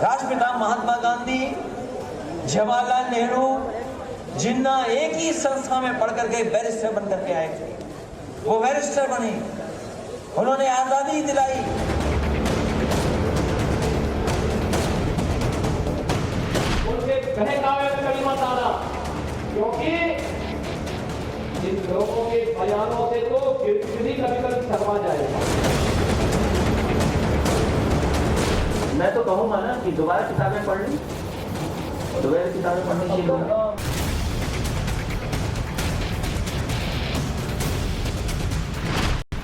राष्ट्रपिता महात्मा गांधी, जवाहरलाल नेहरू, जिन्ना एक ही संस्था में पढ़ करके बैरिस्टर बन करके आए थे, वो बैरिस्टर बने, उन्होंने आजादी दिलाई। उनके बहकावे में कभी मत आना, क्योंकि इन लोगों के बयानों से तो गिरगिटी कभी शर्मा जाएगा। मैं तो कहूँगा ना कि दोबारा किताबें पढ़ ली, दोबारा किताबें पढ़नी चाहिए।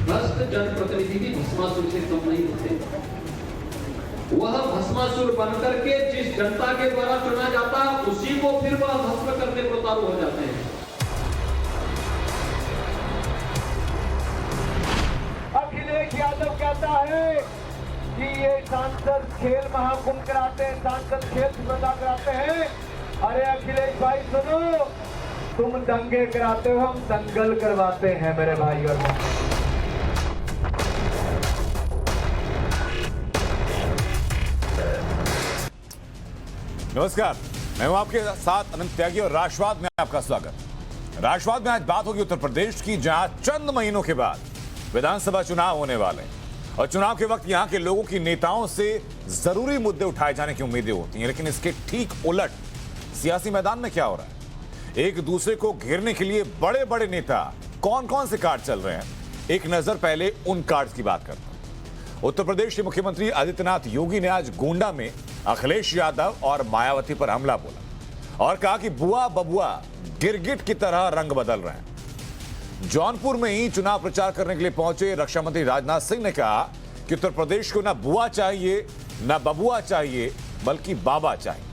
भ्रष्ट जनप्रतिनिधि भी भस्मासुर से कम नहीं होते। वह भस्मासुर बनकर के जिस जनता के द्वारा चुना जाता है, उसी को फिर वह भस्म करने को उतारू हो जाते हैं। अखिलेश यादव कहता है कि ये सांसद खेल महाकुंभ कराते हैं, सांसद खेल स्पर्धा कराते हैं। अरे अखिलेश भाई सुनो, तुम दंगे कराते हो, हम दंगल करवाते हैं मेरे भाई और बहन। नमस्कार, मैं हूं आपके साथ अनंत त्यागी और राष्ट्रवाद में आपका स्वागत। राष्ट्रवाद में आज बात होगी उत्तर प्रदेश की, जहां चंद महीनों के बाद विधानसभा चुनाव होने वाले हैं और चुनाव के वक्त यहां के लोगों की नेताओं से जरूरी मुद्दे उठाए जाने की उम्मीदें होती हैं, लेकिन इसके ठीक उलट सियासी मैदान में क्या हो रहा है। एक दूसरे को घेरने के लिए बड़े बड़े नेता कौन कौन से कार्ड चल रहे हैं, एक नजर पहले उन कार्ड की बात करते हैं। उत्तर प्रदेश के मुख्यमंत्री आदित्यनाथ योगी ने आज गोंडा में अखिलेश यादव और मायावती पर हमला बोला और कहा कि बुआ बबुआ गिरगिट की तरह रंग बदल रहे हैं। जौनपुर में ही चुनाव प्रचार करने के लिए पहुंचे रक्षा मंत्री राजनाथ सिंह ने कहा कि उत्तर प्रदेश को ना बुआ चाहिए ना बबुआ चाहिए, बल्कि बाबा चाहिए।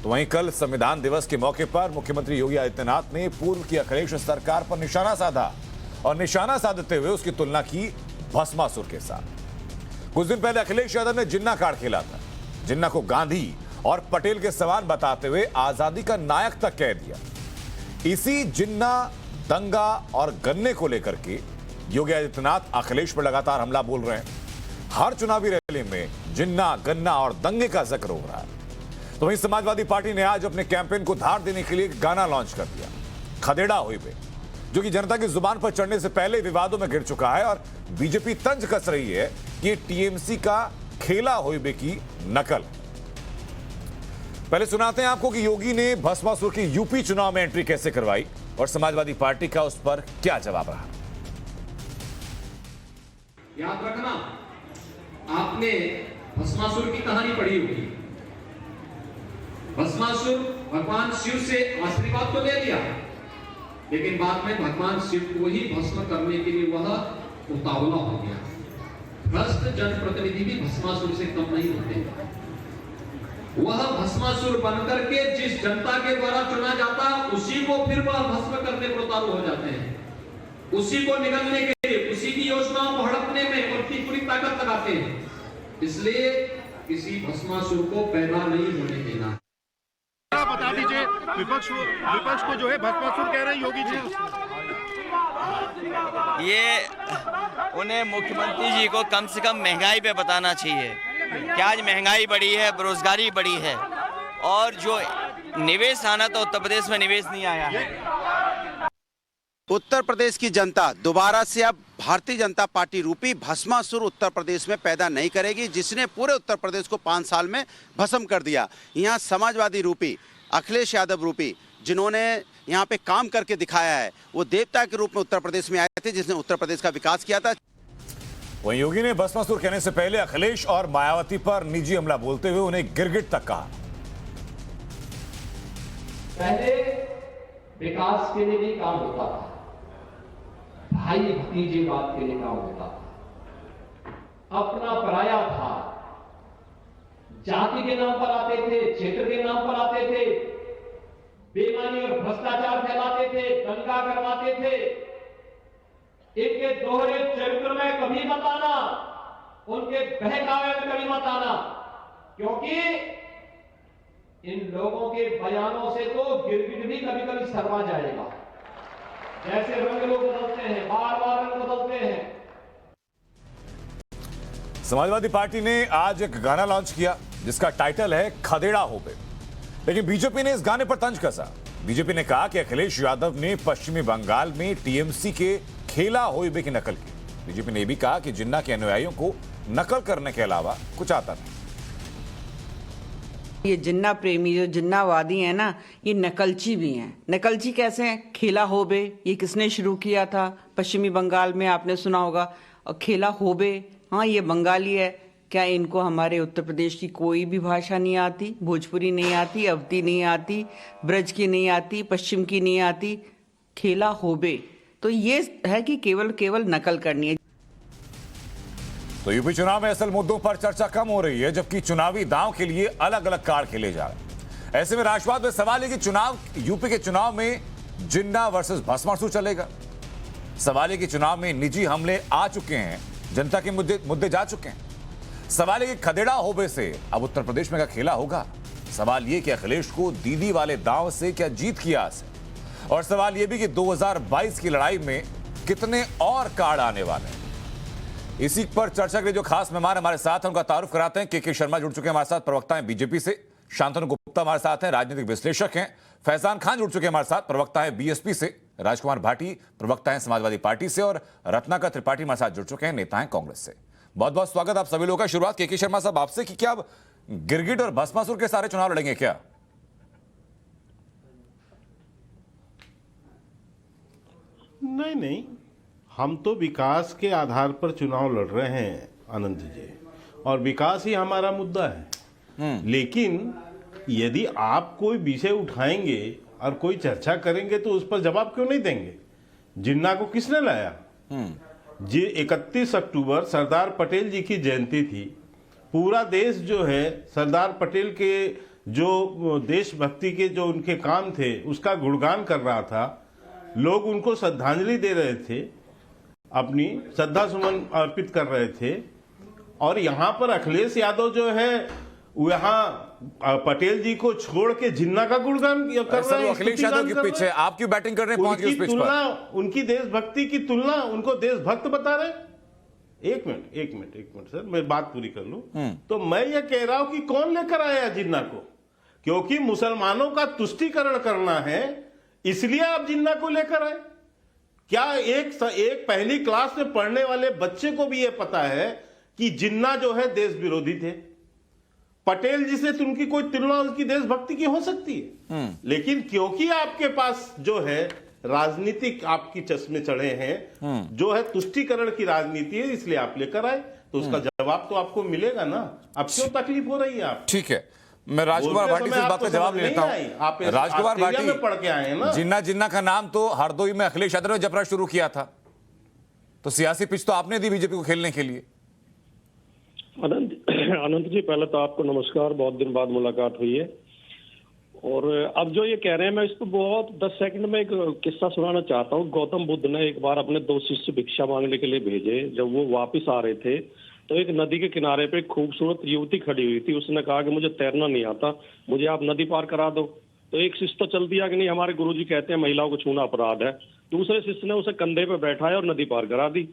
तो वहीं कल संविधान दिवस के मौके पर मुख्यमंत्री योगी आदित्यनाथ ने पूर्व की अखिलेश सरकार पर निशाना साधा और निशाना साधते हुए उसकी तुलना की भस्मासुर के साथ। कुछ दिन पहले अखिलेश यादव ने जिन्ना कार्ड खेला था, जिन्ना को गांधी और पटेल के समान बताते हुए आजादी का नायक तक कह दिया। इसी जिन्ना, दंगा और गन्ने को लेकर के योगी आदित्यनाथ अखिलेश पर लगातार हमला बोल रहे हैं। हर चुनावी रैली में जिन्ना, गन्ना और दंगे का जिक्र हो रहा है। तो वहीं समाजवादी पार्टी ने आज अपने कैंपेन को धार देने के लिए एक गाना लॉन्च कर दिया, खदेड़ा हुई पे, जो कि जनता की जुबान पर चढ़ने से पहले विवादों में घिर चुका है और बीजेपी तंज कस रही है कि ये टीएमसी का खेला होइबे की नकल। पहले सुनाते हैं आपको कि योगी ने भस्मासुर की यूपी चुनाव में एंट्री कैसे करवाई और समाजवादी पार्टी का उस पर क्या जवाब रहा। याद रखना, आपने भस्मासुर की कहानी पढ़ी होगी। भस्मासुर भगवान शिव से आशीर्वाद तो ले लिया, लेकिन बाद में भगवान शिव को ही भस्म करने के लिए वह उतावला हो गया। भ्रष्ट जनप्रतिनिधि भी भस्मासुर से कम नहीं होते। वह भस्मासुर बनकर के जिस जनता के द्वारा चुना जाता है, उसी को फिर वह भस्म करने को उतारू हो जाते हैं। उसी को निगलने के लिए, उसी की योजनाओं को हड़पने में उनकी पूरी ताकत लगाते हैं। इसलिए किसी भस्मासुर को पैदा नहीं होने देना। बता दीजिए, विपक्ष को जो है भस्मासुर कह रहे हैं योगी जी। ये उन्हें मुख्यमंत्री जी को कम से कम महंगाई पे बताना चाहिए कि आज महंगाई बढ़ी है, बेरोजगारी बढ़ी है और जो निवेश आना था उत्तर प्रदेश में निवेश नहीं आया है। उत्तर प्रदेश की जनता दोबारा से अब भारतीय जनता पार्टी रूपी भस्मासुर उत्तर प्रदेश में पैदा नहीं करेगी, जिसने पूरे उत्तर प्रदेश को 5 साल में भस्म कर दिया। यहाँ समाजवादी रूपी अखिलेश यादव रूपी जिन्होंने यहाँ पे काम करके दिखाया है, वो देवता के रूप में उत्तर प्रदेश में आए थे, जिसने उत्तर प्रदेश का विकास किया था। वहीं योगी ने भस्मासुर कहने से पहले अखिलेश और मायावती पर निजी हमला बोलते हुए उन्हें गिरगिट तक कहा। पहले विकास के लिए भी काम होता था, भाई भतीजेवाद के लिए काम होता था, अपना पराया था, जाति के नाम पर आते थे, क्षेत्र के नाम पर आते थे, बेईमानी और भ्रष्टाचार फैलाते थे, दंगा करवाते थे। इनके दोहरे चरित्र में कभी मत आना, उनके बहकावे में कभी मत आना, क्योंकि इन लोगों के बयानों से तो गिरगिट भी कभी कभी शर्मा जाएगा। जैसे रंग लोग बदलते हैं, बार बार रंग बदलते हैं। समाजवादी पार्टी ने आज एक गाना लॉन्च किया जिसका टाइटल है खदेड़ा हो बे। लेकिन बीजेपी ने इस गाने पर तंज कसा। बीजेपी ने कहा कि अखिलेश यादव ने पश्चिमी बंगाल में टीएमसी के खेला होई बे की नकल की। बीजेपी ने यह भी कहा कि जिन्ना के अनुयायियों को नकल करने के अलावा कुछ आता नहीं। ये जिन्ना प्रेमी जो जिन्नावादी हैं ना, ये नकलची भी हैं। नकलची कैसे हैं? खेला होबे ये किसने शुरू किया था? पश्चिमी बंगाल में आपने सुना होगा। और खेला होबे, हाँ ये बंगाली है। क्या इनको हमारे उत्तर प्रदेश की कोई भी भाषा नहीं आती? भोजपुरी नहीं आती, अवधी नहीं आती, ब्रज की नहीं आती, पश्चिम की नहीं आती? खेला होबे तो ये है कि केवल नकल करनी है। तो यूपी चुनाव में असल मुद्दों पर चर्चा कम हो रही है, जबकि चुनावी दांव के लिए अलग अलग कार्ड खेले जा रहे हैं। ऐसे में राष्ट्रवाद में सवाल है कि यूपी के चुनाव में जिन्ना वर्सेस भस्मासुर चलेगा। सवाल है कि चुनाव में निजी हमले आ चुके हैं, जनता के मुद्दे जा चुके हैं। सवाल है कि खदेड़ा होबे से अब उत्तर प्रदेश में क्या खेला होगा। सवाल यह कि अखिलेश को दीदी वाले दांव से क्या जीत की आस है। और सवाल यह भी कि 2022 की लड़ाई में कितने और कार्ड आने वाले हैं। इसी पर चर्चा के लिए जो खास मेहमान हमारे साथ हैं उनका तारुफ कराते हैं। के शर्मा जुड़ चुके हैं हमारे साथ, प्रवक्ता हैं बीजेपी से। शांतनु गुप्ता हमारे साथ हैं, राजनीतिक विश्लेषक हैं। फैजान खान जुड़ चुके हैं हमारे साथ, प्रवक्ता हैं बीएसपी से। राजकुमार भाटी प्रवक्ता हैं समाजवादी पार्टी से। और रत्नाकर त्रिपाठी हमारे साथ जुड़ चुके हैं, नेता हैं कांग्रेस से। बहुत बहुत स्वागत आप सभी लोगों का। शुरुआत के शर्मा साहब आपसे कि क्या अब गिरगिट और भस्मासुर के सारे चुनाव लड़ेंगे क्या? नहीं, हम तो विकास के आधार पर चुनाव लड़ रहे हैं आनंद जी, और विकास ही हमारा मुद्दा है। लेकिन यदि आप कोई विषय उठाएंगे और कोई चर्चा करेंगे तो उस पर जवाब क्यों नहीं देंगे? जिन्ना को किसने लाया? जी 31 अक्टूबर सरदार पटेल जी की जयंती थी। पूरा देश जो है सरदार पटेल के जो देशभक्ति के जो उनके काम थे उसका गुणगान कर रहा था। लोग उनको श्रद्धांजलि दे रहे थे, अपनी श्रद्धा सुमन अर्पित कर रहे थे। और यहाँ पर अखिलेश यादव जो है यहाँ पटेल जी को छोड़ के जिन्ना का गुणगान कर रहे हैं। अखिलेश यादव के पीछे आप क्यों बैटिंग कर रहे हैं? पहुंच गए उस पिच पर। उनकी देशभक्ति की तुलना उनको देशभक्त बता रहे। एक मिनट सर, मैं बात पूरी कर लूं। तो मैं ये कह रहा हूं कि कौन लेकर आया जिन्ना को? क्योंकि मुसलमानों का तुष्टीकरण करना है, इसलिए आप जिन्ना को लेकर आए। क्या एक पहली क्लास में पढ़ने वाले बच्चे को भी यह पता है कि जिन्ना जो है देश विरोधी थे? पटेल जी से तो उनकी कोई तुलना उसकी देशभक्ति की हो सकती है। लेकिन क्योंकि आपके पास जो है राजनीतिक आपकी चश्मे चढ़े हैं, जो है तुष्टीकरण की राजनीति है, इसलिए आप लेकर आए। तो उसका जवाब तो आपको मिलेगा ना। अब क्यों तकलीफ हो रही है आप? ठीक है, मैं राजकुमार भाटी से इस बात का जवाब लेता हूं। राजकुमार भाटी में पढ़ के आए हैं ना। जिन्ना का नाम तो हरदोई में अखिलेश यादव ने जबरा शुरू किया था, तो सियासी पिच तो आपने दी बीजेपी को खेलने के लिए। अनंत जी, पहले तो आपको नमस्कार, बहुत दिन बाद मुलाकात हुई है। और अब जो ये कह रहे हैं, मैं इसको बहुत 10 सेकंड में एक किस्सा सुनाना चाहता हूँ। गौतम बुद्ध ने एक बार अपने 2 शिष्य भिक्षा मांगने के लिए भेजे। जब वो वापस आ रहे थे तो एक नदी के किनारे पे एक खूबसूरत युवती खड़ी हुई थी। उसने कहा कि मुझे तैरना नहीं आता, मुझे आप नदी पार करा दो। तो एक शिष्य तो चल दिया कि नहीं, हमारे गुरुजी कहते हैं महिलाओं को छूना अपराध है। दूसरे शिष्य ने उसे कंधे पे बैठाया और नदी पार करा दी।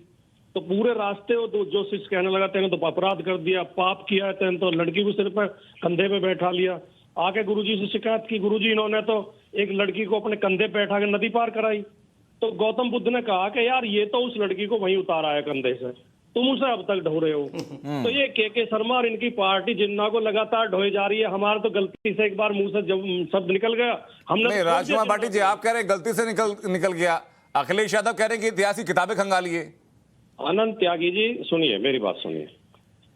तो पूरे रास्ते वो जो शिष्य कहने लगा तेने तो अपराध कर दिया, पाप किया है, तेने तो लड़की को सिर पर कंधे पे बैठा लिया। आके गुरुजी से शिकायत की, गुरुजी इन्होंने तो एक लड़की को अपने कंधे पे बैठा के नदी पार कराई। तो गौतम बुद्ध ने कहा कि यार ये तो उस लड़की को वहीं उतारा है कंधे से, तुम उसे अब तक ढो रहे हो। तो ये के शर्मा और इनकी पार्टी जिन्ना को लगातार ढोई जा रही है। हमारा तो गलती से एक बार मुंह से जब शब्द निकल गया, हमने। राजकुमार भाटी जी, आप कह रहे हैं गलती से निकल गया, अखिलेश यादव कह रहे हैं कि इतिहास की किताबें खंगाली है। अनंत त्यागी जी सुनिए, मेरी बात सुनिए।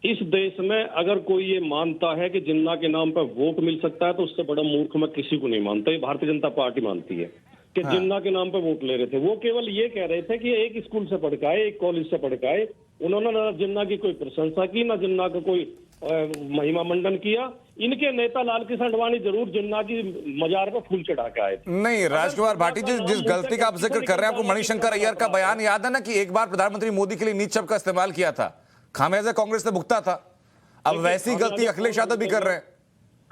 इस देश में अगर कोई ये मानता है कि जिन्ना के नाम पर वोट मिल सकता है तो उससे बड़ा मूर्ख मैं किसी को नहीं मानता। ये भारतीय जनता पार्टी मानती है कि जिन्ना के नाम पर वोट ले रहे थे। वो केवल ये कह रहे थे कि एक स्कूल से पढ़ के आए, एक कॉलेज से पढ़ के आए। उन्होंने ना जिन्ना की कोई प्रशंसा की, ना जिन्ना का कोई महिमा मंडन किया। इनके नेता लालकृष्ण आडवाणी जरूर जिन्ना की मजार पर फूल चढ़ा के आए थे। नहीं, राजकुमार भाटी जी, जिस गलती का आप जिक्र कर रहे हैं, आपको मणिशंकर अय्यर का बयान याद है ना कि एक बार प्रधानमंत्री मोदी के लिए नीच शब्द का इस्तेमाल किया था, खामियाजा कांग्रेस ने भुगता था। अब वैसी गलती अखिलेश यादव भी कर रहे हैं।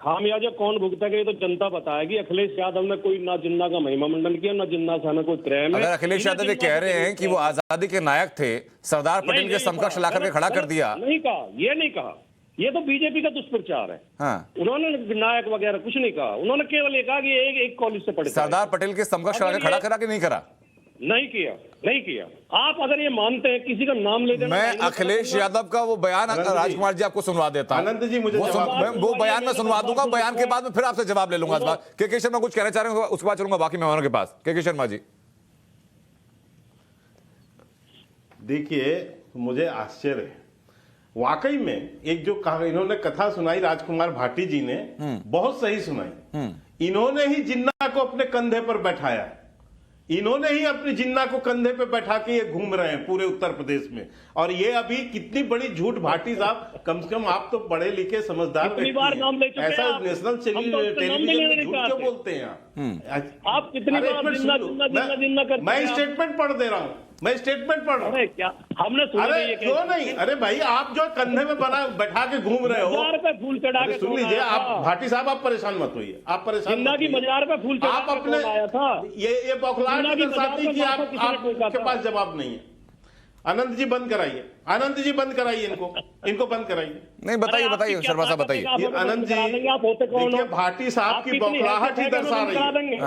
खामियाजा कौन भुगतेगा ये तो जनता बताएगी। अखिलेश यादव ने कोई ना जिन्ना का महिमा मंडन किया, ना जिन्ना से हमें कोई क्रैम है। अगर अखिलेश यादव ये कह रहे हैं कि वो आजादी के नायक थे, सरदार पटेल के समकक्ष ला करके खड़ा कर दिया, नहीं कहा, ये नहीं कहा, ये तो बीजेपी का दुष्प्रचार है। हाँ, उन्होंने नायक वगैरह कुछ नहीं कहा, उन्होंने केवल ये कहा कि एक कॉलेज से पढ़े। सरदार पटेल के समकक्ष ला के खड़ा करा कि नहीं करा? नहीं किया, नहीं किया। आप अगर ये मानते हैं किसी का नाम ले देना, मैं अखिलेश यादव का वो बयान राजकुमार जी आपको सुनवा देता हूं। आनंद जी मुझे वो बयान मैं सुनवा दूंगा, बयान के बाद में फिर आपसे जवाब ले लूंगा इस बात। के शर्मा कुछ कहना चाह रहे हैं, उसके बाद चलूंगा बाकी मेहमानों के पास। के शर्मा जी, देखिए मुझे आश्चर्य है वाकई में, एक जो कहा इन्होंने कथा सुनाई राजकुमार भाटी जी ने, बहुत सही सुनाई। इन्होंने ही जिन्ना को अपने कंधे पर बैठाया, इन्होंने ही अपनी जिन्ना को कंधे पे बैठा के ये घूम रहे हैं पूरे उत्तर प्रदेश में। और ये अभी कितनी बड़ी झूठ भाटी साहब, कम से कम आप तो पढ़े लिखे समझदार कितनी बार नाम ले चुके हैं ऐसा आप? नेशनल टेलीविजन में झूठ क्यों बोलते हैं आप कितनी बार जिन्ना करते हैं? मैं स्टेटमेंट पढ़ दे रहा हूँ, मैं स्टेटमेंट पढ़ रहा हूँ। अरे क्या हमने सुना? अरे क्यों नहीं? अरे भाई आप जो कंधे में बैठा के घूम रहे हो, मजार पे फूल चढ़ा के सुन लीजिए आप भाटी साहब, आप परेशान मत होइए, आप परेशान जिन्ना की मजार पे फूल चढ़ा आप अपने आया था। ये बौखलाहट जिन्ना की दर्शाती मजार कि पे आपके पास जवाब नहीं है। आनंद जी बंद कराइए, आनंद जी बंद कराइए, इनको बंद कराइए। नहीं बताइए शर्मा साहब बताइए। आनंद जी आप होते कौन देखिए, हो? भाटी साहब की बौखलाहट ही दर्शा रही है।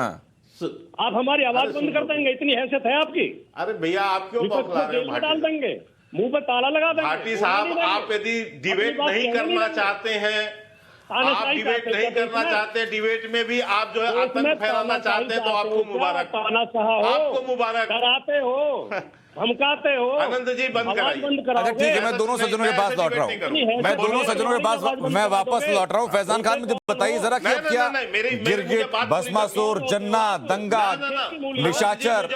आप हमारी आवाज बंद कर देंगे? इतनी हैसियत है आपकी? अरे भैया आप क्यों बौखला रहे हो? डाल देंगे, मुंह पे ताला लगा देंगे। भाटी साहब आप यदि डिबेट नहीं करना चाहते हैं, आप डिबेट नहीं करना चाहते, डिबेट में भी आप जो है आतंक फैलाना चाहते हैं, तो आपको मुबारक, आपको मुबारक। डराते हो, धमकाते हो। आनंद जी बंद कराइए। अच्छा ठीक है, मैं दोनों सज्जनों के पास लौट रहा हूँ, मैं दोनों सज्जनों के पास मैं वापस लौट रहा हूँ। फैजान खान मुझे बताइए जरा कि अब क्या गिरगिट, भस्मासुर, जन्ना, दंगा, निशाचर,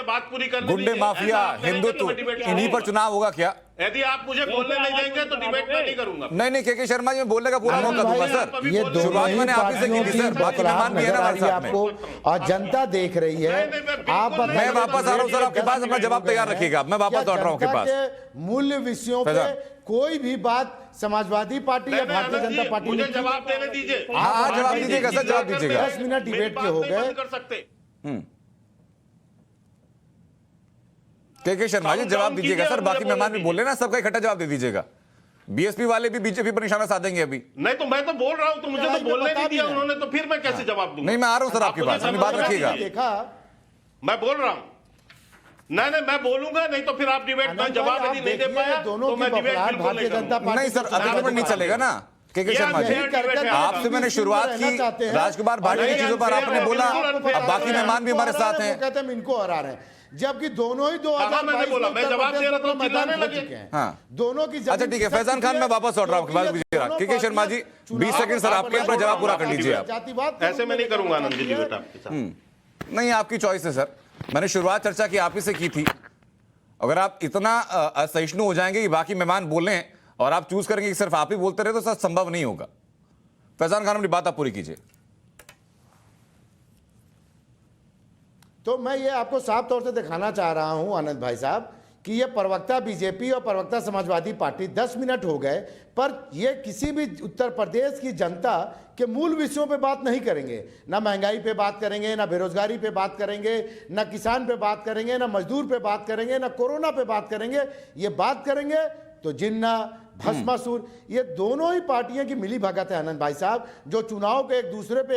गुंडे माफिया, हिंदुत्व, इन्हीं पर चुनाव होगा क्या? यदि आप मुझे बोलने नहीं देंगे तो डिबेट में नहीं करूंगा। नहीं के शर्मा जी, मैं बोलने का पूरा मौका दूंगा सर। ये शुरुआत मैंने आप ही से की थी सर, बाकी मेहमान भी है ना हमारे साथ में, आपको और जनता देख रही है। आप मैं वापस आ रहा हूँ सर आपके पास, अपना जवाब तैयार रखिएगा। मैं वापस लौट रहा हूँ आपके पास। मूल्य विषयों पे कोई भी बात समाजवादी पार्टी या भारतीय जनता पार्टी मुझे जवाब देने दीजिए। हाँ जवाब दीजिएगा सर, जवाब दीजिएगा। 10 मिनट डिबेट के हो गए। कर सकते के शर्मा जी जवाब दीजिएगा सर, बाकी मेहमान भी बोल रहे ना, सबका इकट्ठा जवाब दे दीजिएगा। बीएसपी वाले भी बीजेपी पर निशाना साधेंगे अभी। नहीं तो मैं तो बोल रहा हूं, तो मुझे तो बोलने नहीं दिया उन्होंने, तो फिर मैं कैसे जवाब दूंगा? नहीं मैं आ रहा हूं सर आपके पास, अपनी बात रखिएगा। मैं बोल रहा हूं, नहीं मैं बोलूंगा, नहीं तो फिर आप डिबेट में जवाब यदि नहीं दे पाया तो मैं डिबेट बिल्कुल नहीं करूंगा। नहीं सर अतिक्रमण नहीं चलेगा ना के शर्मा जी। आपसे मैंने शुरुआत की, राजकुमार भाटी की चीजों पर आपने बोला, अब बाकी मेहमान भी हमारे साथ हैं। कहते हैं इनको हरा रहे हैं, जबकि दोनों ही 2022 बोला, मैं जवाब दे रहा था, चिल्लाने लगे। हाँ दोनों की। अच्छा ठीक है फैजान खान, मैं वापस लौट रहा हूँ। के शर्मा जी 20 सेकंड सर आपके, अपना जवाब पूरा कर लीजिए आप। ऐसे मैं नहीं करूंगा आनंद जी डिबेट आपके साथ। नहीं आपकी चॉइस है सर, मैंने शुरुआत चर्चा की आप ही से की थी। अगर आप इतना असहिष्णु हो जाएंगे कि बाकी मेहमान बोलें और आप चूज करेंगे कि सिर्फ आप ही बोलते रहे, तो सर संभव नहीं होगा। फैजान खान अपनी बात आप पूरी कीजिए। तो मैं ये आपको साफ तौर से दिखाना चाह रहा हूं आनंद भाई साहब कि ये प्रवक्ता बीजेपी और प्रवक्ता समाजवादी पार्टी 10 मिनट हो गए, पर ये किसी भी उत्तर प्रदेश की जनता के मूल विषयों पे बात नहीं करेंगे। ना महंगाई पे बात करेंगे, ना बेरोजगारी पे बात करेंगे, ना किसान पे बात करेंगे, ना मजदूर पे बात करेंगे, ना कोरोना पे बात करेंगे। ये बात करेंगे तो जिन्ना, भस्मासुर, ये दोनों ही पार्टियां की मिली भगत है आनंद भाई साहब, जो चुनाव के एक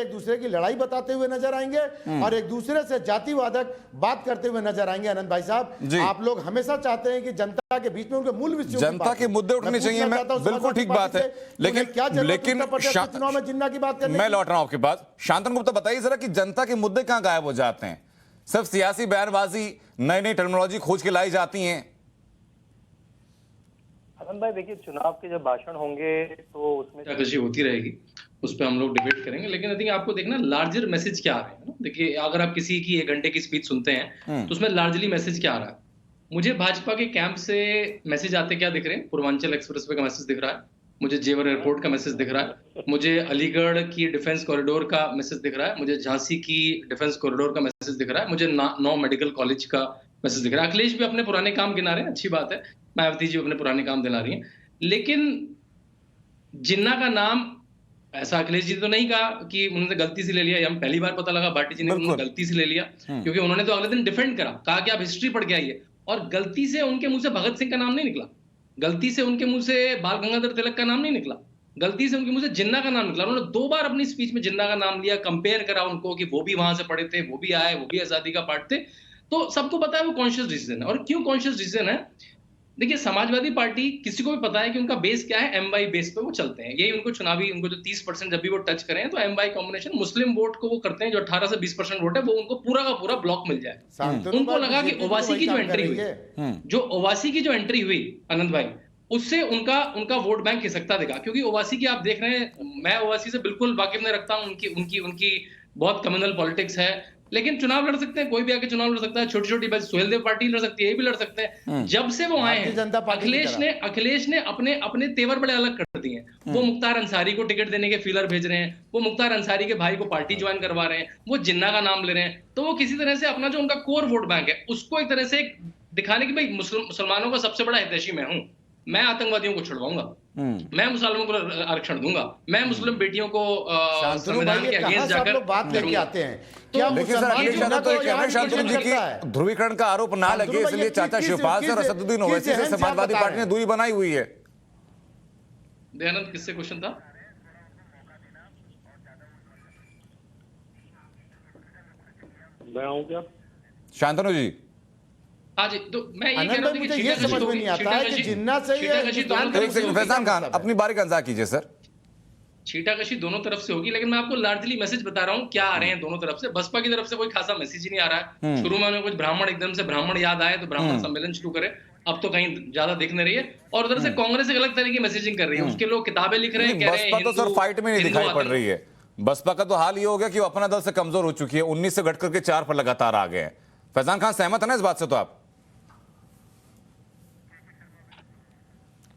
दूसरे की लड़ाई बताते हुए नजर आएंगे और एक दूसरे से जातिवादक बात करते हुए नजर आएंगे। आनंद भाई साहब, आप लोग हमेशा चाहते हैं कि जनता के बीच में उनके मूल विषयों, जनता के मुद्दे उठने चाहिए, मैं बिल्कुल ठीक बात है, लेकिन चुनाव में जिन्ना की बात करने मैं लौट रहा हूं आपके पास। शांतनु गुप्ता बताइए जरा कि जनता के मुद्दे कहां गायब हो जाते हैं? सिर्फ सियासी बयानबाजी, नई नई टर्मिनोलॉजी खोज के लाई जाती हैं। भाई देखिए, चुनाव के जब भाषण होंगे तो उसमें चर्चा होती रहेगी, उस पर हम लोग डिबेट करेंगे, लेकिन आई थिंक आपको देखना लार्जर मैसेज क्या आ रहा है ना। देखिए अगर आप किसी की 1 घंटे की स्पीच सुनते हैं तो उसमें लार्जली मैसेज क्या आ रहा है। मुझे भाजपा के कैंप से मैसेज आते क्या दिख रहे हैं? पूर्वांचल एक्सप्रेस वे का मैसेज दिख रहा है, मुझे जेवर एयरपोर्ट का मैसेज दिख रहा है, मुझे अलीगढ़ की डिफेंस कॉरिडोर का मैसेज दिख रहा है, मुझे झांसी की डिफेंस कॉरिडोर का मैसेज दिख रहा है, मुझे 9 मेडिकल कॉलेज का मैसेज दिख रहा है। अखिलेश भी अपने पुराने काम गिना रहे हैं, अच्छी बात है, मायावती जी अपने पुराने काम दिला रही हैं, लेकिन जिन्ना का नाम ऐसा अखिलेश जी ने तो नहीं कहा कि उन्होंने गलती से ले लिया, हम पहली बार पता लगा भाटी जी ने उन्होंने गलती से ले लिया, क्योंकि उन्होंने तो अगले दिन डिफेंड करा, कहा कि आप हिस्ट्री पढ़ के आइए, और गलती से उनके मुंह से भगत सिंह का नाम नहीं निकला, गलती से उनके मुंह से बाल गंगाधर तिलक का नाम नहीं निकला, गलती से उनके मुंह से जिन्ना का नाम निकला। उन्होंने 2 बार अपनी स्पीच में जिन्ना का नाम लिया, कंपेयर करा उनको कि वो भी वहां से पढ़े थे, वो भी आए, वो भी आजादी का पार्ट थे। तो सबको पता है वो कॉन्शियस डिसीजन है। और क्यों कॉन्शियस डिसीजन है? देखिए, समाजवादी पार्टी किसी को भी पता है कि उनका बेस क्या है, एमवाई बेस पे वो चलते हैं। यही उनको चुनावी, उनको जो 30% जब भी वो टच करें तो एमवाई कॉम्बिनेशन, मुस्लिम वोट को वो करते हैं, जो 18 से 20% वोट है वो उनको पूरा का पूरा ब्लॉक मिल जाए। उनको लगा कि ओवैसी की जो एंट्री हुई, ओवैसी की जो एंट्री हुई आनंद भाई, उससे उनका वोट बैंक खिसकता दिखा। क्योंकि ओवैसी की आप देख रहे हैं, मैं ओवैसी से बिल्कुल वाकिफ नहीं रखता हूं, उनकी बहुत कम्युनल पॉलिटिक्स है, लेकिन चुनाव लड़ सकते हैं, कोई भी आके चुनाव लड़ सकता है। छोटी छोटी बात, सुहेल देव पार्टी लड़ सकती है, ये भी लड़ सकते हैं। जब से वो आए हैं, अखिलेश ने अपने तेवर बड़े अलग कर दिए हैं। वो मुख्तार अंसारी को टिकट देने के फीलर भेज रहे हैं, वो मुख्तार अंसारी के भाई को पार्टी ज्वाइन करवा रहे हैं, वो जिन्ना का नाम ले रहे हैं। तो वो किसी तरह से अपना जो उनका कोर वोट बैंक है उसको एक तरह से दिखाने की, भाई मुसलमानों का सबसे बड़ा हितैषी मैं हूं, मैं आतंकवादियों को छुड़वाऊंगा, मैं मुसलमानों को आरक्षण दूंगा, मैं मुस्लिम बेटियों को संविधान के अगेंस्ट जाकर बात लेके आते हैं। क्या शांतनु जी की ध्रुवीकरण का आरोप ना लगे, इसलिए चाचा शिवपाल से और असदुद्दीन ओवैसी से समाजवादी पार्टी ने दूरी बनाई हुई है। दयानंद, किससे क्वेश्चन था? मैं आऊं क्या? शांतनु जी, हाँ जी, तो मैं ये कह रहा हूं कि ये समझ में नहीं आता है कि जिन्ना से फैजान खान अपनी बारी का इंतजार कीजिए सर। छीटाकशी दोनों तरफ से होगी, लेकिन मैं आपको लार्जली मैसेज बता रहा हूँ क्या आ रहे हैं दोनों तरफ से। बसपा की तरफ से कोई खासा मैसेज ही नहीं आ रहा है। शुरू में कुछ ब्राह्मण, एकदम से ब्राह्मण याद आए तो ब्राह्मण सम्मेलन शुरू करे, अब तो कहीं ज्यादा दिख नहीं रही है। और उधर से कांग्रेस एक अलग तरह की मैसेजिंग कर रही है, उसके लोग किताबें लिख रहे हैं, कह रहे हैं बसपा तो सर फाइट में नहीं दिखाई पड़ रही है। बसपा का तो हाल ये हो गया कि वो अपना दल से कमजोर हो चुकी है, 19 से घट करके 4 पर लगातार आ गए हैं। फैजान खान सहमत है ना इस बात से? तो आप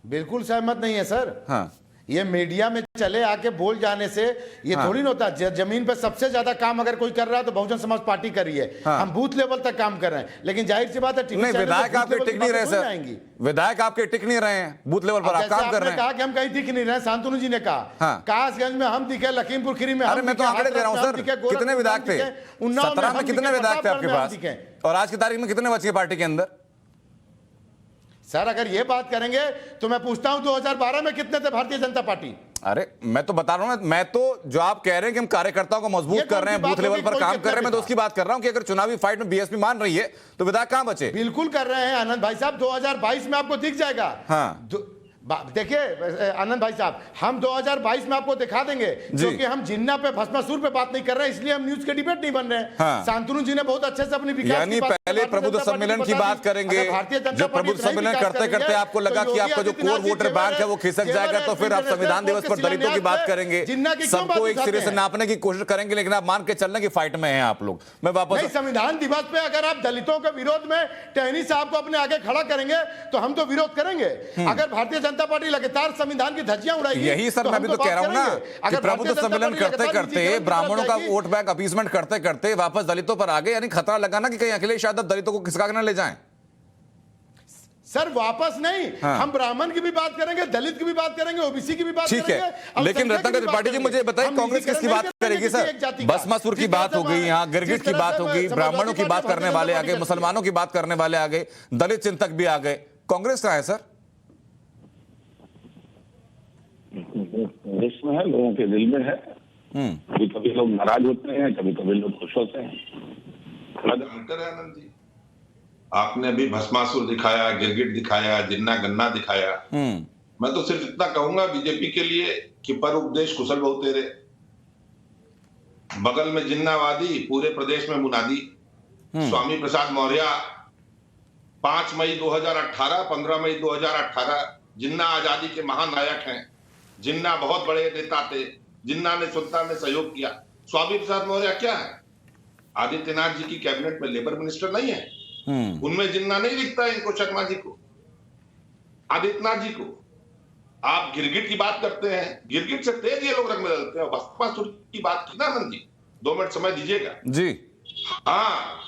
बिल्कुल सहमत नहीं है सर। हाँ, ये मीडिया में चले आके बोल जाने से ये थोड़ी ना होता। जमीन पे सबसे ज्यादा काम अगर कोई कर रहा है तो बहुजन समाज पार्टी कर रही है। हम बूथ लेवल तक काम कर रहे हैं, लेकिन जाहिर सी बात है नहीं, विधायक आपके टिक नहीं रहे सर, विधायक आपके टिक नहीं रहे हैं, बूथ लेवल पर आप काम कर रहे हैं। कहा कि हम कहीं दिख नहीं रहे, शांतनु जी ने कहा कासगंज में हम दिखे, लखीमपुर खीरी में मैं तो आंकड़े दे रहा हूं सर, कितने विधायक थे 17 में, कितने विधायक थे आपके पास, और आज की तारीख में कितने बचे पार्टी के अंदर? सर अगर ये बात करेंगे तो मैं पूछता हूं 2012 में कितने थे भारतीय जनता पार्टी? अरे मैं तो बता रहा हूं ना, मैं तो जो आप कह रहे हैं कि हम कार्यकर्ताओं को मजबूत कर रहे हैं, बूथ लेवल पर काम कर रहे हैं, मैं तो उसकी बात कर रहा हूं कि अगर चुनावी फाइट में बीएसपी मान रही है तो विधायक कहां बचे? बिल्कुल कर रहे हैं आनंद भाई साहब, 2022 में आपको दिख जाएगा। हाँ, देखिए आनंद भाई साहब, हम 2022 में आपको दिखा देंगे, क्योंकि हम जिन्ना पे भस्मासुर पे बात नहीं कर रहे हैं, इसलिए हम न्यूज के डिबेट नहीं बन रहे हैं। हाँ। शांतनु जी ने बहुत अच्छे से अपनी विकास यानी पहले प्रबुद्ध सम्मेलन की बात करेंगे, जो प्रबुद्ध सम्मेलन करते करते आपको लगा कि आपका जो कोर वोटर बैंक है वो खिसक जाएगा, तो फिर आप संविधान दिवस पर दलितों की बात करेंगे, सबको एक सिरे से नापने की कोशिश करेंगे, लेकिन आप मान के चलने की फाइट में हैं आप लोग। मैं वापस, संविधान दिवस पे अगर आप दलितों के विरोध में टहनी साहब को अपने आगे खड़ा करेंगे तो हम तो विरोध करेंगे। अगर भारतीय जनता पार्टी लगातार संविधान की धज्जियां उड़ाएगी, यही सर मैं भी तो कह रहा हूं ना कि प्रबुद्ध सम्मेलन करते करते, ब्राह्मणों का वोट बैंक अपीसमेंट करते करते वापस दलितों पर आ गए, यानी खतरा लगाना कि कहीं अखिलेश यादव दलितों को खिसका के ना ले जाएं। सर वापस नहीं, हम ब्राह्मण की भी बात करेंगे, दलित की भी बात करेंगे, ओबीसी की भी बात करेंगे। ठीक है, लेकिन रत्नाकर त्रिपाठी जी मुझे बताइए, कांग्रेस किसकी बात करेगी सर? भस्मासुर की बात हो गई, यहाँ गिरगिट की बात हो गई, ब्राह्मणों की बात करने वाले आ गए, मुसलमानों की बात करने वाले आ गए, दलित चिंतक भी आ गए, कांग्रेस कहां है सर? देश में है, लोगों के दिल में है। कभी कभी लोग नाराज होते हैं, कभी कभी लोग खुश होते हैं। अंतर है आनंद जी, आपने अभी भस्मासुर दिखाया, गिरगिट दिखाया, जिन्ना गन्ना दिखाया। मैं तो सिर्फ इतना कहूंगा बीजेपी के लिए कि पर उपदेश कुशल बहु तेरे, बगल में जिन्नावादी, पूरे प्रदेश में मुनादी। स्वामी प्रसाद मौर्य 5 मई 2018, 15 मई 2018 जिन्ना आजादी के महानायक हैं। जिन्ना बहुत बड़े नेता थे, जिन्ना ने स्वतंत्रता में सहयोग किया। स्वामी प्रसाद मौर्य क्या है? आदित्यनाथ जी की कैबिनेट में लेबर मिनिस्टर नहीं है, उनमें जिन्ना नहीं दिखता है इनको, शर्मा जी को, आदित्यनाथ जी को। आप गिरगिट की बात करते हैं, गिरगिट से तेज ये लोग रंग में बदलते हैं। भस्मासुर की बात की ना आनंद जी, 2 मिनट समय दीजिएगा जी। हाँ,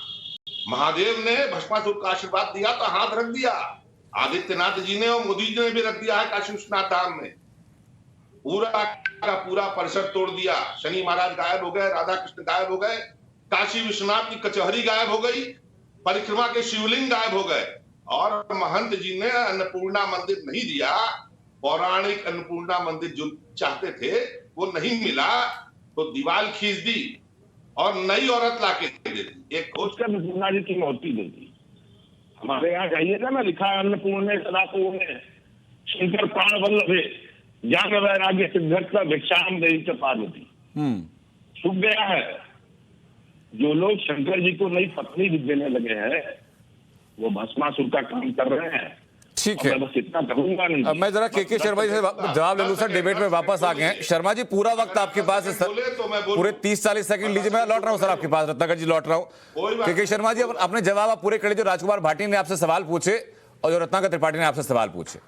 महादेव ने भस्मासुर का आशीर्वाद दिया तो हाथ रख दिया, आदित्यनाथ जी ने और मोदी जी ने भी रख दिया है काशी विश्वनाथ धाम में। पूरा का पूरा परिसर तोड़ दिया। शनि महाराज गायब हो गए, राधा कृष्ण गायब हो गए, काशी विश्वनाथ की कचहरी गायब हो गई, परिक्रमा के शिवलिंग गायब हो गए, और महंत जी ने अन्नपूर्णा मंदिर नहीं दिया। पौराणिक अन्नपूर्णा मंदिर जो चाहते थे वो नहीं मिला, तो दीवार खींच दी और नई औरत लाके दे दी। एक खोज कर अन्नपूर्णा जी की मूर्ति दे दी। हमारे यहाँ जाइएगा ना, लिखा है अन्नपूर्णे सदा पूर्णे शंकर प्राण वल्लभे ज्ञान वैराग्य सिद्धार्थ भिक्षाम देहि च पार्वती। छुप गया है। जो लोग शंकर जी को नई पत्नी देने लगे हैं वो भस्मासुर का काम कर रहे हैं। ठीक है, बस इतना कहूंगा नहीं। अब मैं जरा के शर्मा जी से जवाब ले लूं सर, डिबेट में वापस आ गए हैं। शर्मा जी पूरा वक्त आपके पास है सर, पूरे 30-40 सेकंड लीजिए। मैं लौट रहा हूं सर आपके पास, रत्नाकर जी लौट रहा हूं। के शर्मा जी अपने जवाब आप पूरे करें, जो राजकुमार भाटी ने आपसे सवाल पूछे और जो रत्नाकर त्रिपाठी ने आपसे सवाल पूछे।